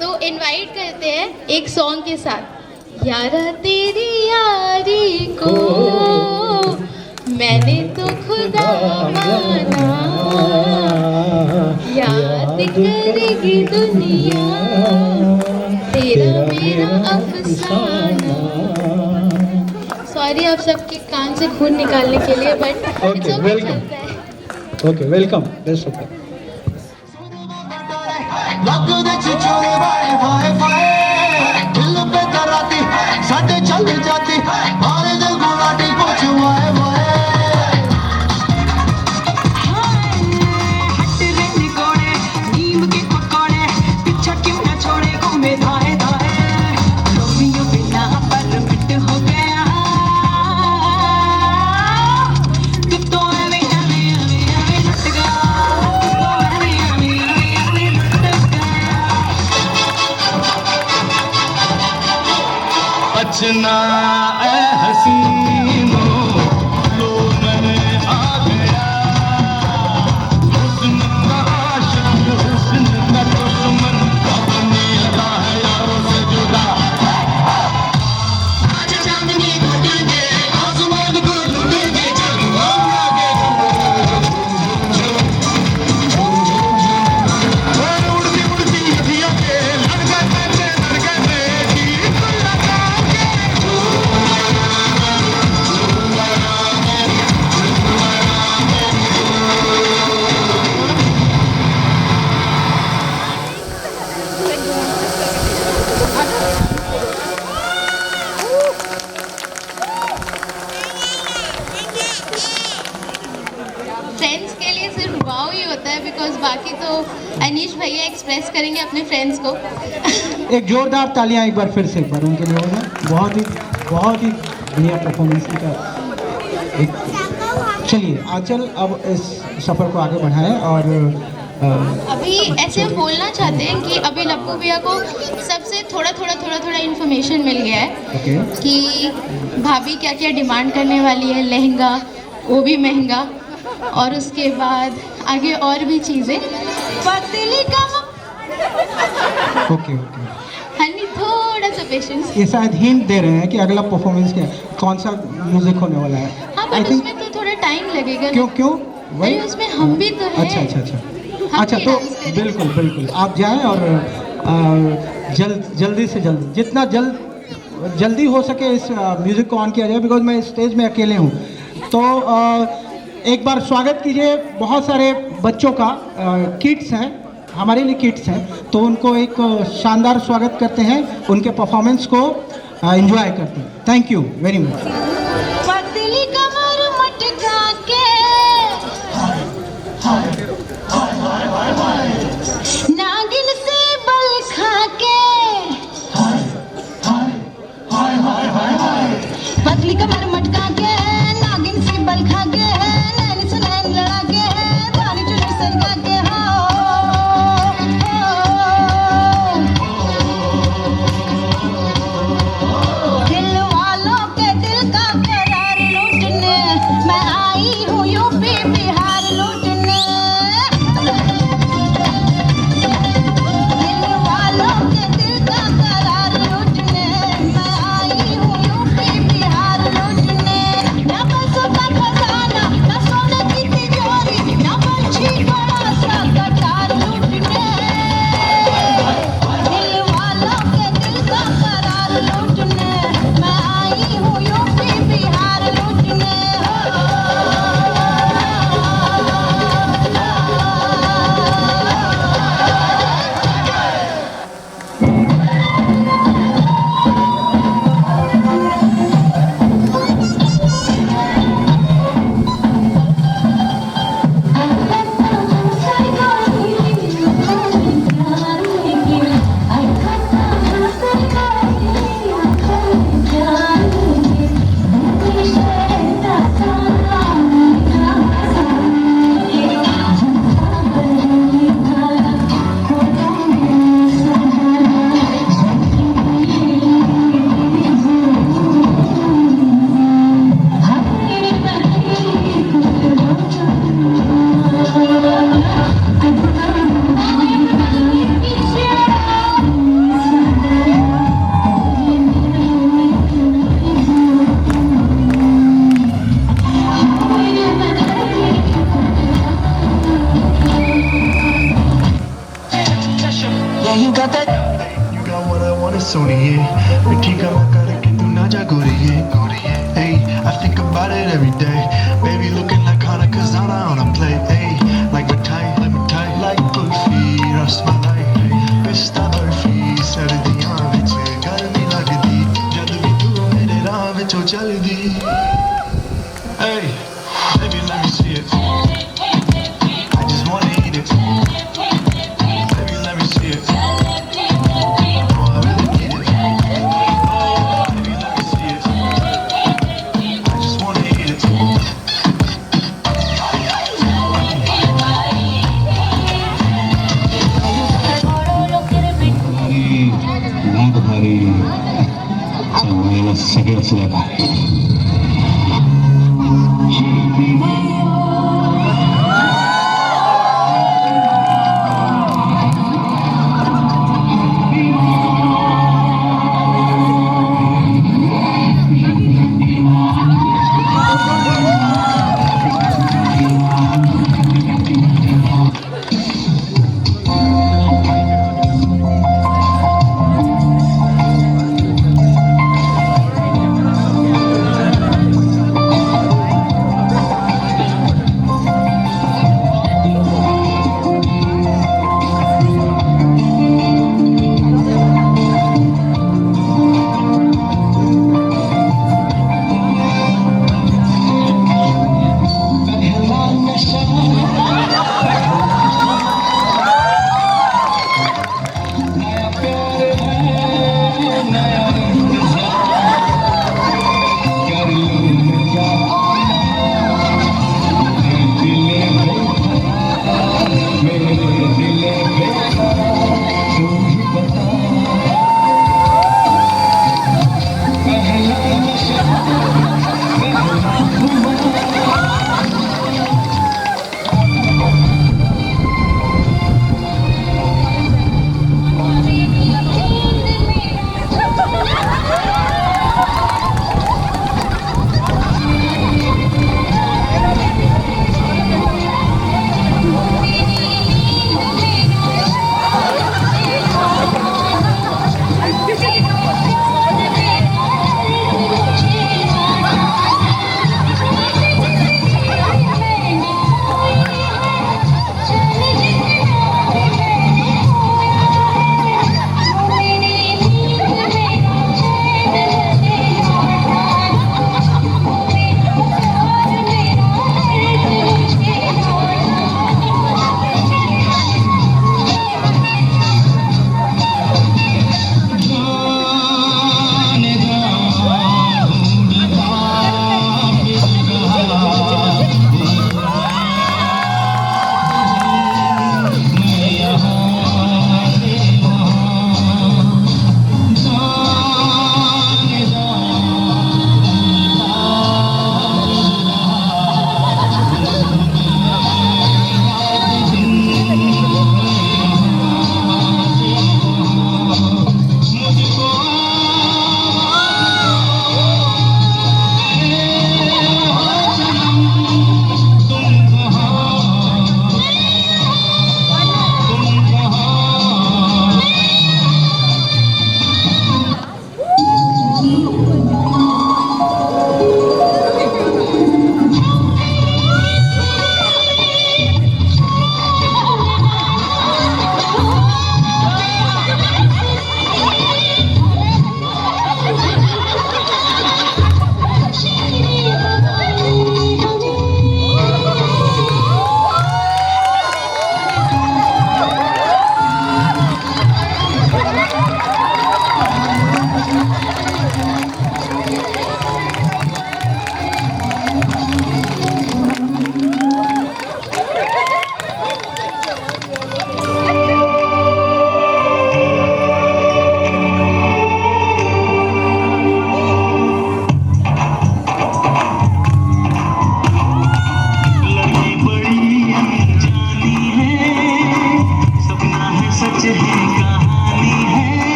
तो इनवाइट करते हैं एक सॉन्ग के साथ। यारा तेरी यारी को मैंने तो खुदा माना, याद करेगी दुनिया तेरा मेरा अफसाना। सॉरी आप सबके कान से खून निकालने के लिए, but okay, welcome. Okay, welcome. That's okay. ਲੱਗਦੇ ਚਿਚੋਲੇ ਵਾਏ ਵਾਏ ਵਾਏ ਦਿਲ पे कराती साडे बचना ए हसीनो लो मैंने आ गया हुस्न का आशिक हुस्न का दुश्मन अपनी अदा है यारों से जुदा आज चांदनी ढूंढेंगे आसमान को ढूंढेंगे चलो आगे उड़ती उड़ती नदियों के लड़के गीत लगा के फ्रेंड्स के लिए सिर्फ वाव ही होता है, बिकॉज बाकी तो अनीश भैया एक्सप्रेस करेंगे अपने फ्रेंड्स को। एक जोरदार तालियां एक बार फिर से एक बार उनके लिए होगा। बहुत ही बढ़िया परफॉर्मेंस का एक। चलिए आंचल अब इस सफ़र को आगे बढ़ाएं और अभी ऐसे बोलना चाहते हैं कि अभी लप्पू भैया को सबसे थोड़ा इन्फॉर्मेशन मिल गया है ओके कि भाभी क्या क्या डिमांड करने वाली है, लहंगा वो भी महंगा, और उसके बाद आगे और भी चीज़ें। पतली कमर ओके हनी, थोड़ा सा पेशेंस। ये शायद हिंट दे रहे हैं कि अगला परफॉर्मेंस क्या कौन सा म्यूजिक होने वाला है। हाँ, I बट think- उसमें तो थोड़ा टाइम लगेगा। क्यों अरे उसमें हम भी तो हैं। अच्छा भी तो डांस करें। बिल्कुल आप जाएं और जल्दी से जल्दी जितना जल्दी हो सके इस म्यूज़िक को ऑन किया जाए, बिकॉज मैं स्टेज में अकेले हूँ। तो एक बार स्वागत कीजिए। बहुत सारे बच्चों का किड्स हैं, हमारे लिए किड्स हैं, तो उनको एक शानदार स्वागत करते हैं, उनके परफॉर्मेंस को एंजॉय करते हैं। Thank you very much. पतली कमर मटका के नागिन से बल खा के, पतली कमर मटका के नागिन से बल खा के, नैन से नैन लड़ा के, रानी चुनरी सरका के, दिल वालों के दिल का करार लूटने मैं आई हूँ यूपी बिहार लूटने। दिल वालों के दिल का करार लूटने मैं आई हूँ यूपी बिहार लूटने। ना पैसों का खजाना, ना सोने की तिजोरी, ना पंछी बड़ा सा कटार लूटने। दिल वालों के दिल का करार लूटने मैं आई हूँ यूपी बिहार लूटने। You got that? You got what I want, it's Sony, yeah. Mithi gala karke tu na ja goriye. Hey, I think about it every day. Baby looking like Hana Kazana on a plate. Hey, like mithai, like kulfi, rasmalai. Pista barfi, sardiyan vich garmi lagdi. Jad bhi tu mere raah vich chaldi. Hey, baby let me see it. I just wanna eat it. Baby let me see it. याला सगळंच आहे.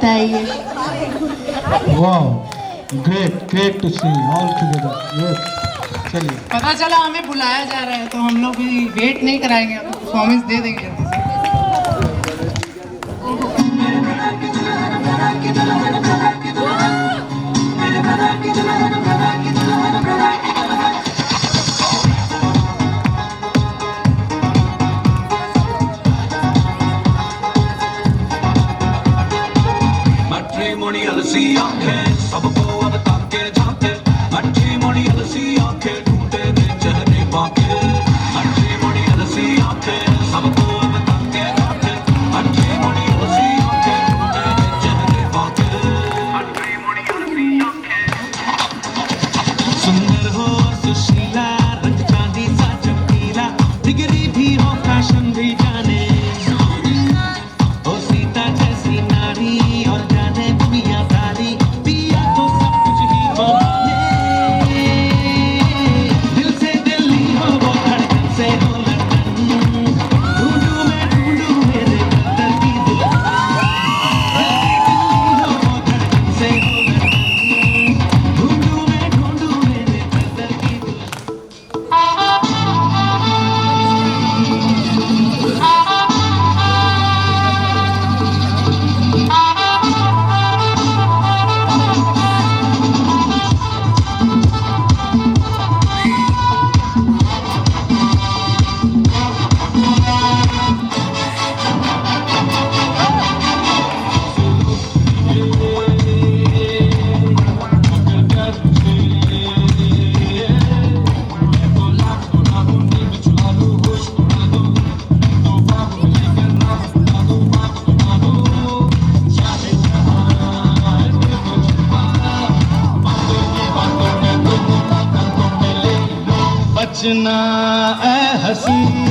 बताइए। Wow, great to see all together. Yes, चलिए। पता चला हमें बुलाया जा रहा है तो हम लोग भी वेट नहीं कराएंगे, हम परफॉर्मेंस दे देंगे जल्दी से। बचना ए हसीन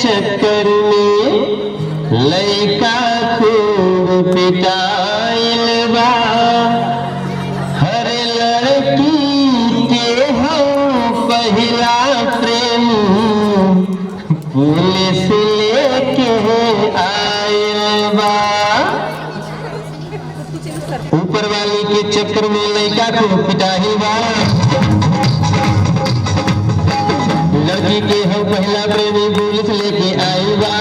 चक्कर में लइका खूब पिटाइल बा। हर लड़की के हम पहिला प्रेम पुलिस लेके आइल बा। ऊपर वाली के चक्कर में लइका खूब पिटाइल बा। लड़की के हम पहला प्रेमी पुलिस लेके आई बा।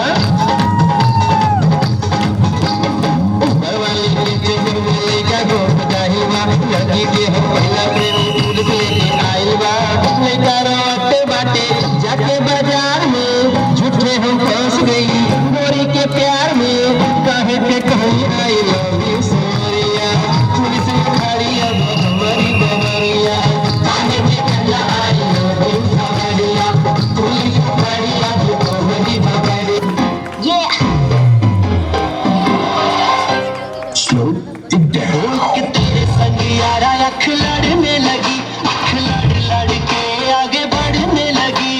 आँख लड़ने लगी, आँख लड़ लड़ के आगे बढ़ने लगी।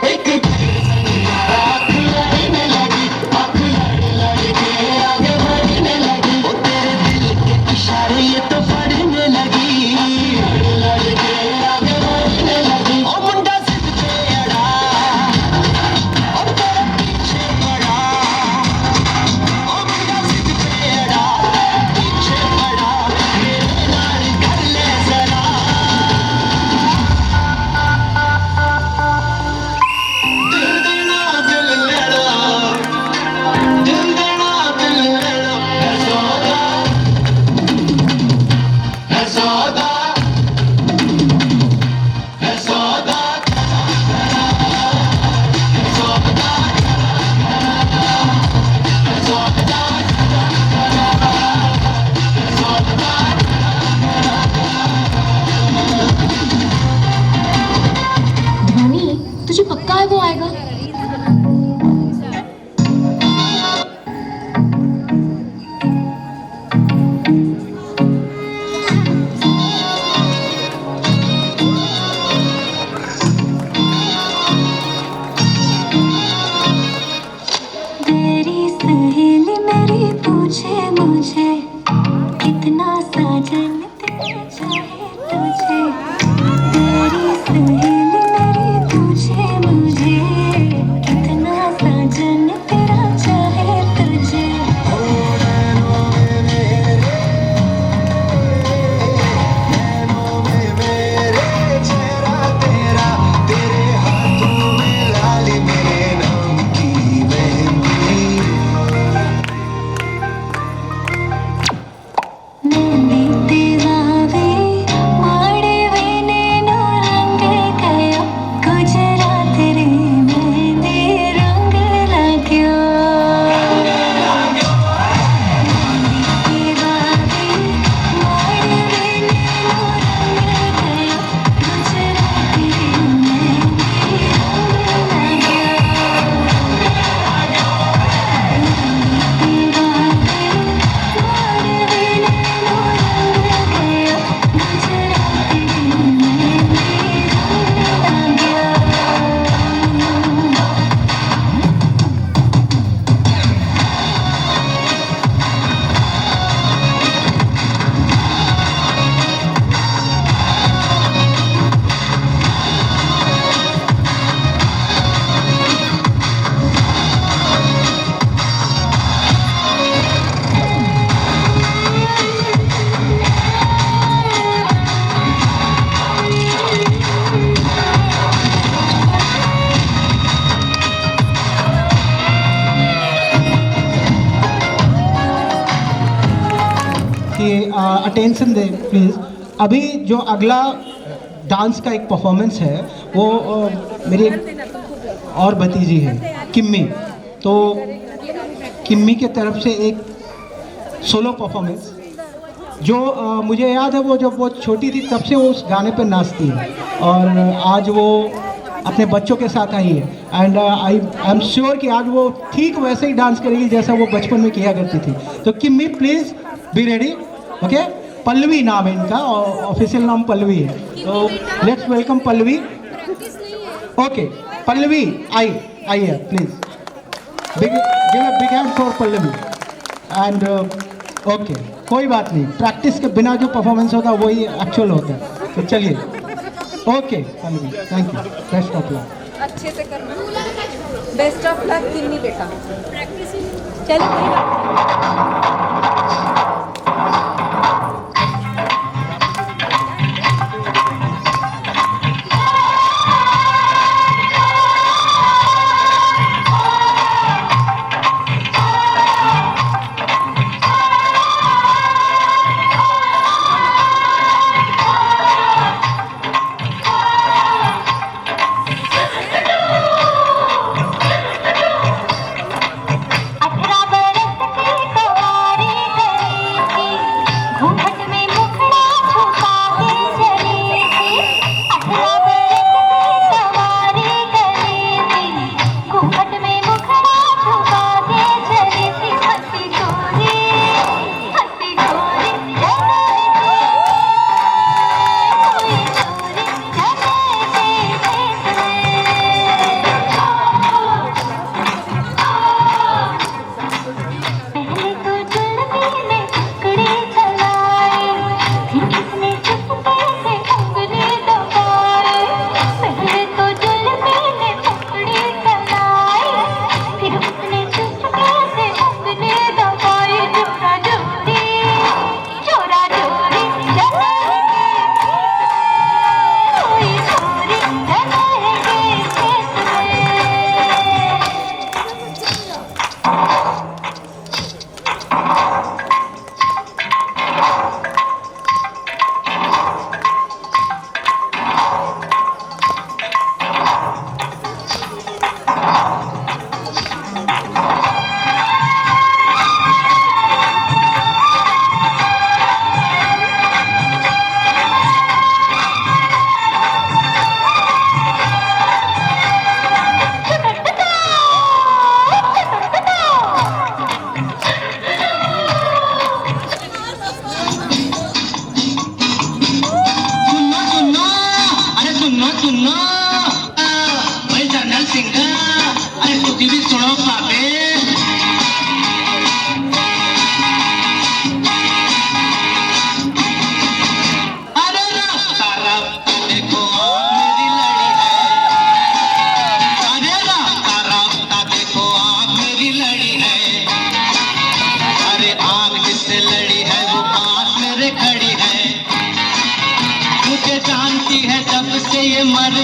एक आँख लड़ने लगी, आँख लड़ लड़ के आगे बढ़ने लगी। वो तेरे दिल के इशारे ये तो पढ़ने लगी, लड़ लड़ के आगे बढ़ने लगी। ओ मुंडा जिद पे अड़ा और तेरे पीछे पड़ा, ओ मुंडा जिद पे अड़ा पीछे पड़ा, मेरे नाल कर ले जरा। दिल देना दिल लेना, दिल देना दिल लेना, है सौदा, है सौदा, है सौदा, है सौदा, है सौदा, है सौदा। ध्वनि तुझे पक्का है वो आएगा? तेरी सहेली मेरी पूछे मुझे, कितना साजन तेरा चाहे तुझे। तेरी सहेली मेरी पूछे मुझे, कितना साजन तेरा चाहे तुझे। मेरे चेहरा तेरा, तेरे हाथों में लाली मेरे नाम की मेहंदी। मेहंदी तेरावे माड़वे नेनो रंग गया, गुजरात रे मेहंदी रंग लाग्यो। मेहंदी तेरावे माड़वे नेनो रंग गया, गुजरात रे मेहंदी कि अटेंशन दें प्लीज़। अभी जो अगला डांस का एक परफॉर्मेंस है वो मेरी एक और भतीजी है किम्मी, तो किम्मी के तरफ से एक सोलो परफॉर्मेंस जो मुझे याद है वो जब वो छोटी थी तब से वो उस गाने पे नाचती है और आज वो अपने बच्चों के साथ आई है एंड आई एम श्योर कि आज वो ठीक वैसे ही डांस करेगी जैसा वो बचपन में किया करती थी। तो Kimmi please be ready, okay. Pallavi नाम है इनका, ऑफिशियल नाम पल्लवी है, तो let's welcome Pallavi. Okay Pallavi आइए please, give a big hand for Pallavi and okay. कोई बात नहीं, प्रैक्टिस के बिना जो परफॉर्मेंस होता है वही एक्चुअल होता है। तो चलिए, okay Pallavi, thank you, best of luck. अच्छे से करना, बेस्ट ऑफ लक किन्नी बेटा। चलो अठारह बरस की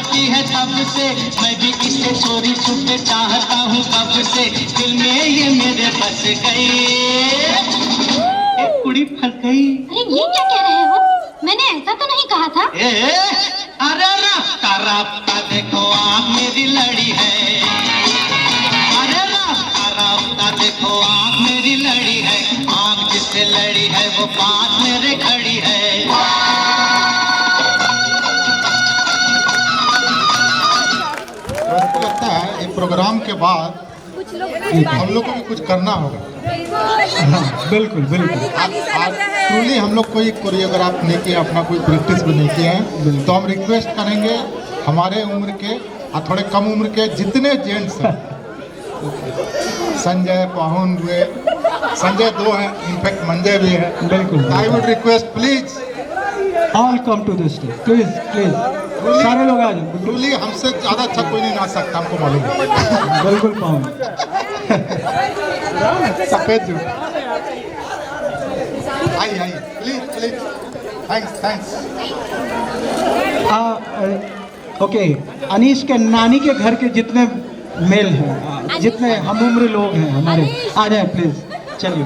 की है तब से, मैं भी इसे चोरी छुपे चाहता हूँ कब से, दिल में ये मेरे बस गई, एक कुड़ी फंस गई। अरे ये क्या कह रहे हो? मैंने ऐसा तो नहीं कहा था। अरे रास्ता रास्ता देखो आँख मेरी लड़ी है, अरे रास्ता रास्ता देखो आँख मेरी लड़ी है, आँख जिससे लड़ी है वो पास मेरे खड़ी है। मुझे लगता है ये प्रोग्राम के बाद हम लोग को भी कुछ करना होगा। बिल्कुल बिल्कुल। ट्रूली हम लोग कोई कोरियोग्राफ नहीं किया, अपना कोई प्रैक्टिस भी नहीं किया है, तो हम रिक्वेस्ट करेंगे हमारे उम्र के और थोड़े कम उम्र के जितने जेंट्स हैं, संजय पाहुन हुए, संजय 2 है, इनफैक्ट मंजय भी है, बिल्कुल। I would request please all come to this stage, please please, सारे लोग आ जाओ। ट्रूली हमसे ज़्यादा अच्छा कोई नहीं नाच सकता, हमको मालूम है। बिल्कुल पाऊँ। सफेद jute. I please please, thanks. Okay, Anish के नानी के घर के जितने मेल हैं, जितने हम उम्र लोग हैं हमारे, आ जाए प्लीज, चलिए।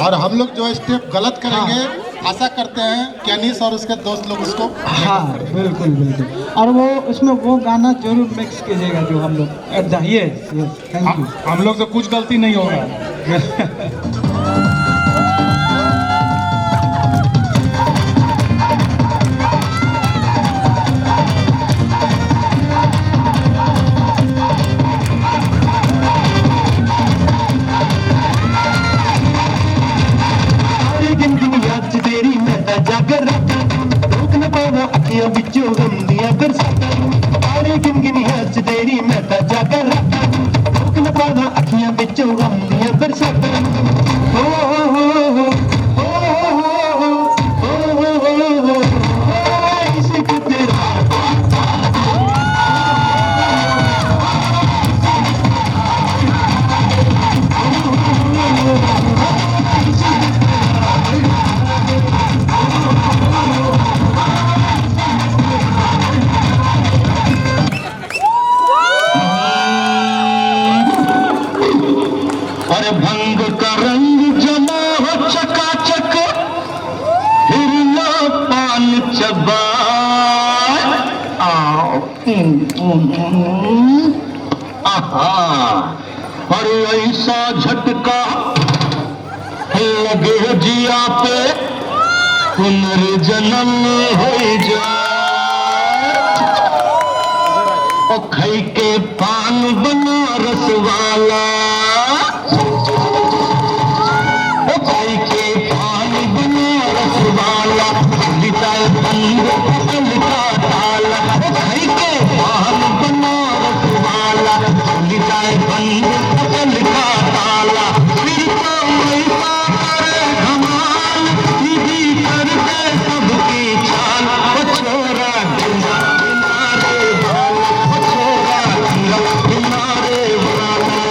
और हम लोग जो स्टेप गलत करेंगे, आशा करते हैं कि अनीश और उसके दोस्त लोग उसको, हाँ बिल्कुल बिल्कुल, और वो उसमें वो गाना जरूर मिक्स कीजिएगा जो हम लोग at the yes thank you. हम लोग से कुछ गलती नहीं होगा। तेरी मैं ता जागर रोक न पावा अखियां बिचों गंदियां बरसातां, तारे गिनगिन हज तेरी मैं ता जागर रोक न पावा अखियां बिचों गंदियां बरसातां। इश्क तेरा भंग का रंग जमा हो चकाचक, हिरना पान चबा, आहा, और ऐसा झटका लगे जिया पे, पुनर्जन्म हो जाए, और खई के पान बनारस वाला, बंद का ताला, भाई के पान बनारस वाला, लिटाए बंद का ताला, फिर तो ऐसा करे धमाल, सीधी कर दे सबकी चाल, ओ छोरा गंगा किनारे वाला, ओ छोरा गंगा किनारे वाला।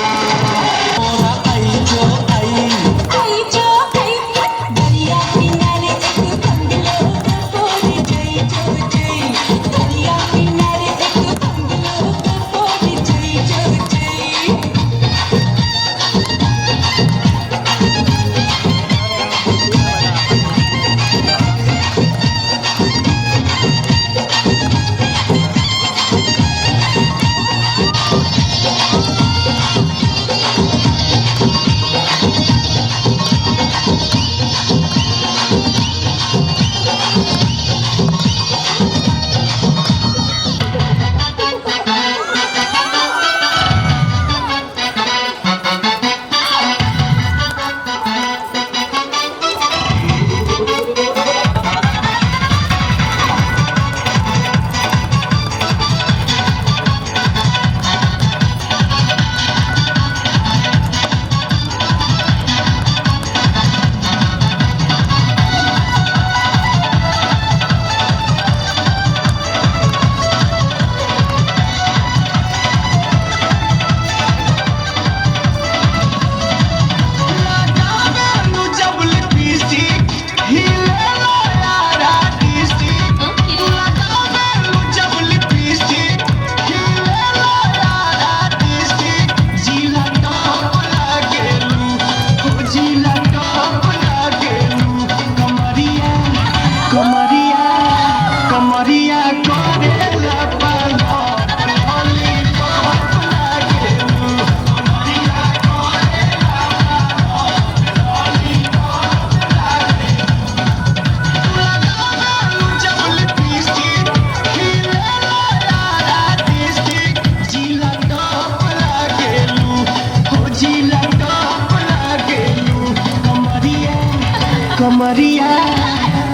कमरिया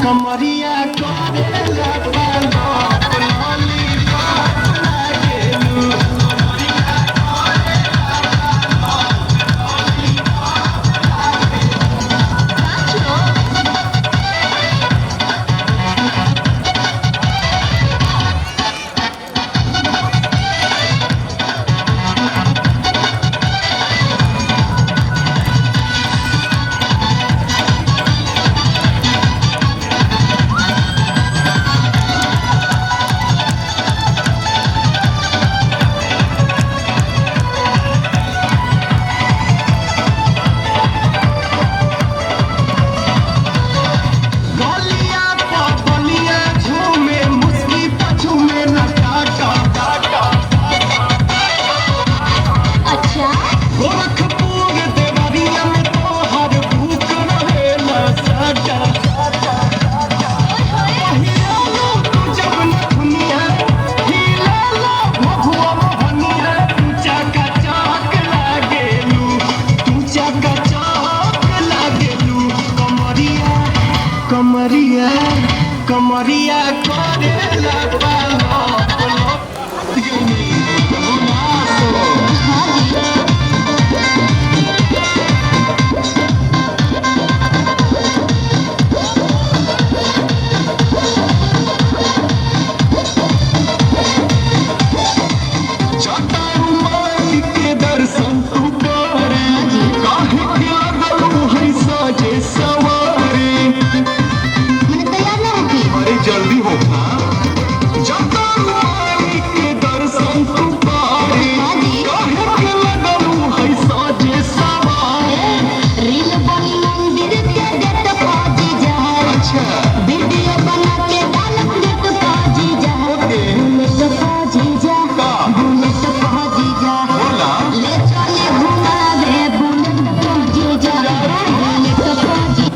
कमरिया करेला पालो लॉलीपॉप लागेलू कमरिया कमरिया करेला पालो के दर्शन तू करे काहे क्या गलू है साजे सवारी अरे जल्दी हो जाता माई के दर्शन तू करे काहे के लगलू है साजे सवारी रील बनी मंदिर के देत पाजी जा अच्छा वीडियो बना के डालत देत पाजी जा बुलेट पाजी जा बुलेट पाजी जा ले चले घुमा दे बुलेट पाजी जा बुलेट पाजी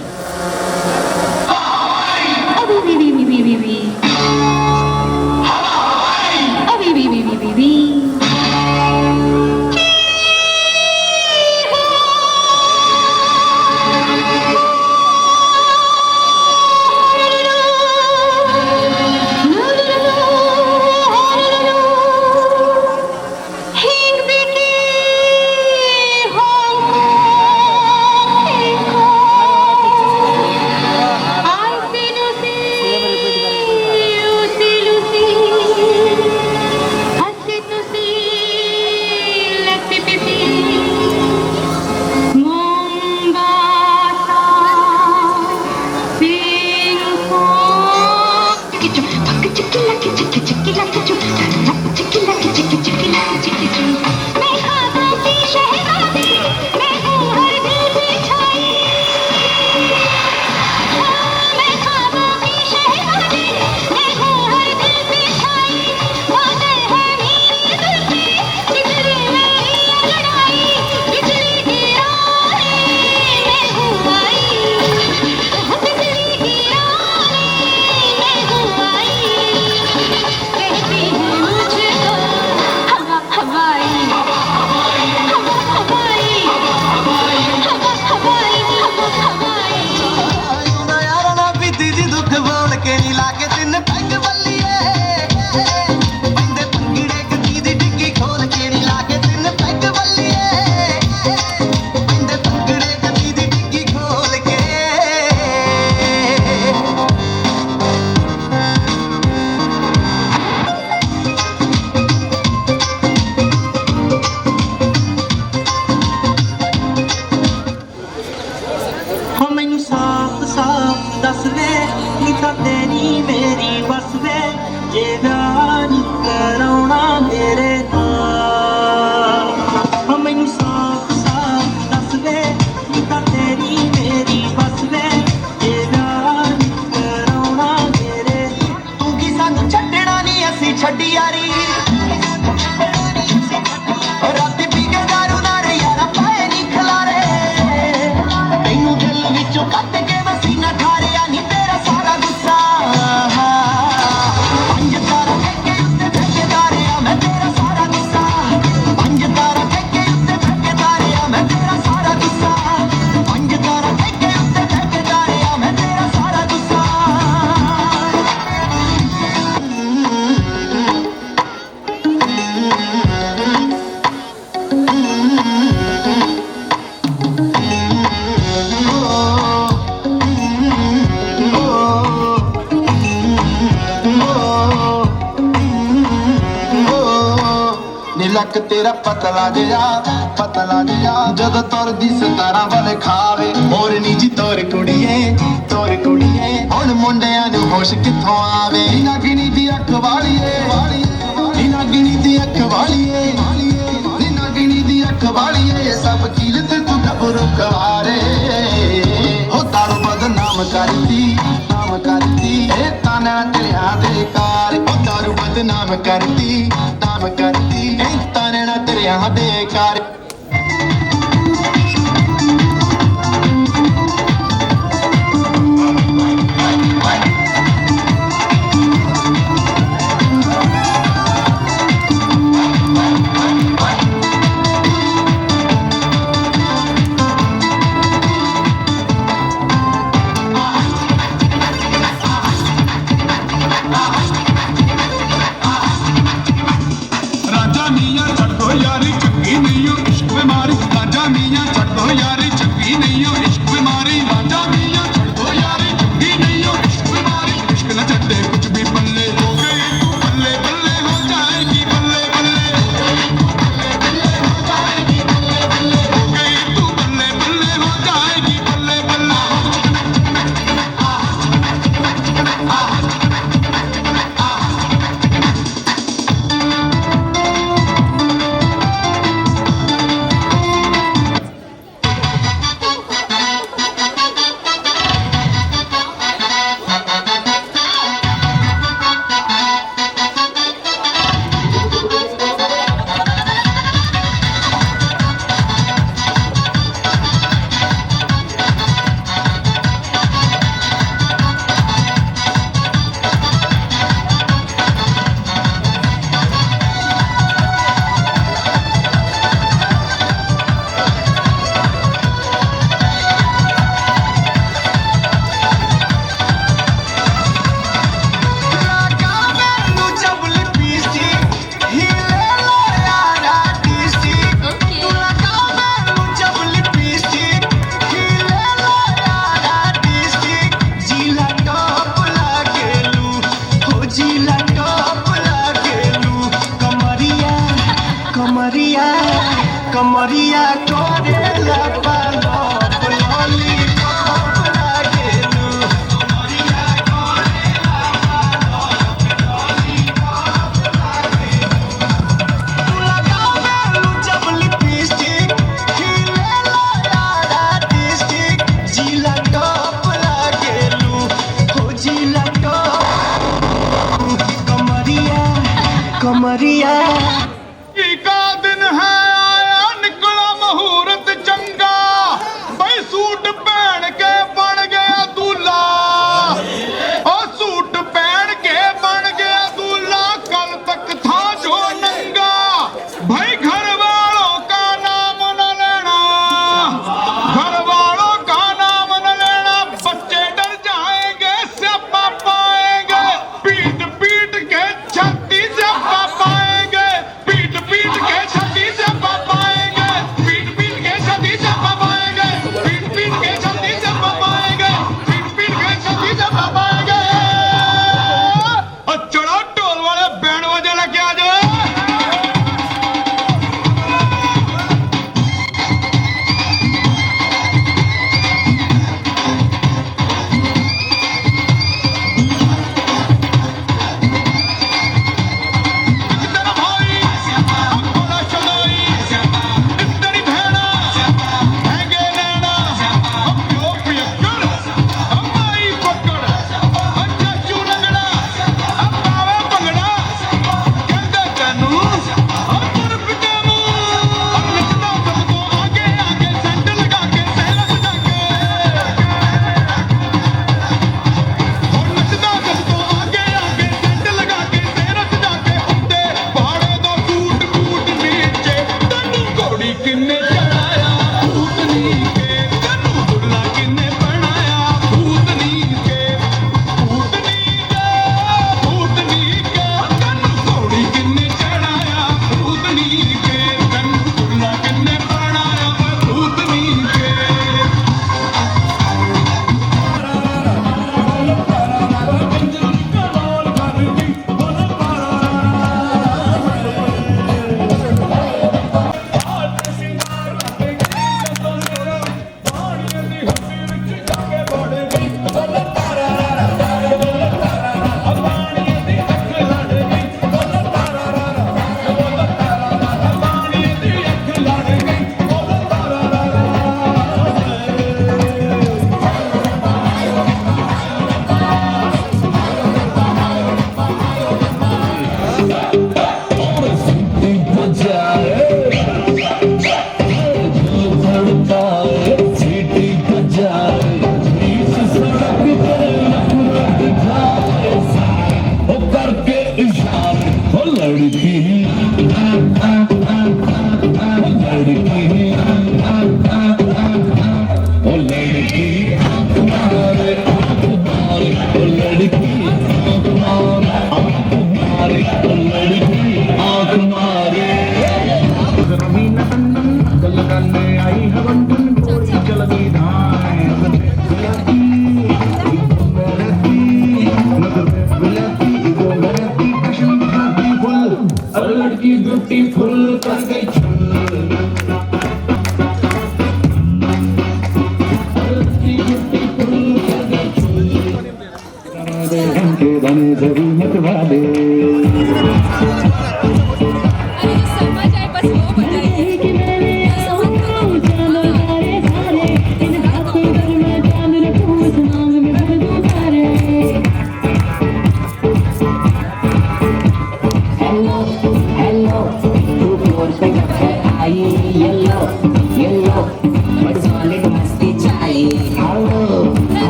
अभी भी अभी भी ਕੱਟ ਕੇ ਵਸੀਨਾ ਠਾਰਿਆ ਨੀ ਤੇਰਾ ਸਾਰਾ ਗੁੱਸਾ ਪੰਜ ਤਾਰਾ ਨੱਕ ਤੇਰਾ ਪਤਲਾ ਜਿਹਾ ਜਦੋਂ ਤੁਰਦੀ 17 ਵਾਲੇ ਖਾਵੇ ਹੋਰ ਨੀ ਜੀ ਤੋਰ ਕੁੜੀਏ ਹੁਣ ਮੁੰਡਿਆਂ ਨੂੰ ਹੋਸ਼ ਕਿੱਥੋਂ ਆਵੇ ਨਾਗਿਣੀ ਦੀ ਅੱਖ ਵਾਲੀਏ ਨਾਗਿਣੀ ਦੀ ਅੱਖ ਵਾਲੀਏ ਨਾਗਿਣੀ ਦੀ ਅੱਖ ਵਾਲੀਏ ਸਭ ਕੀਲ ਤੇ ਤੂੰ ਗੱਭਰੂ ਕਵਾਰੇ ਹੋ ਦਾਰੂ ਬਦਨਾਮ ਕਰਦੀ ਇਹ ਤਾਨਾ ਤੇਰਿਆਂ ਦੇ ਕਾਰ ਉਹ ਦਾਰੂ ਬਦਨਾਮ ਕਰਦੀ ਇਹ ਤਾਨਾ ਤੇਰਿਆਂ ਦੇ ਕਾਰ यारी चंगी नहीं हो इश्क में मारी राजा मियां छड़ दो यारी चंगी नहीं हो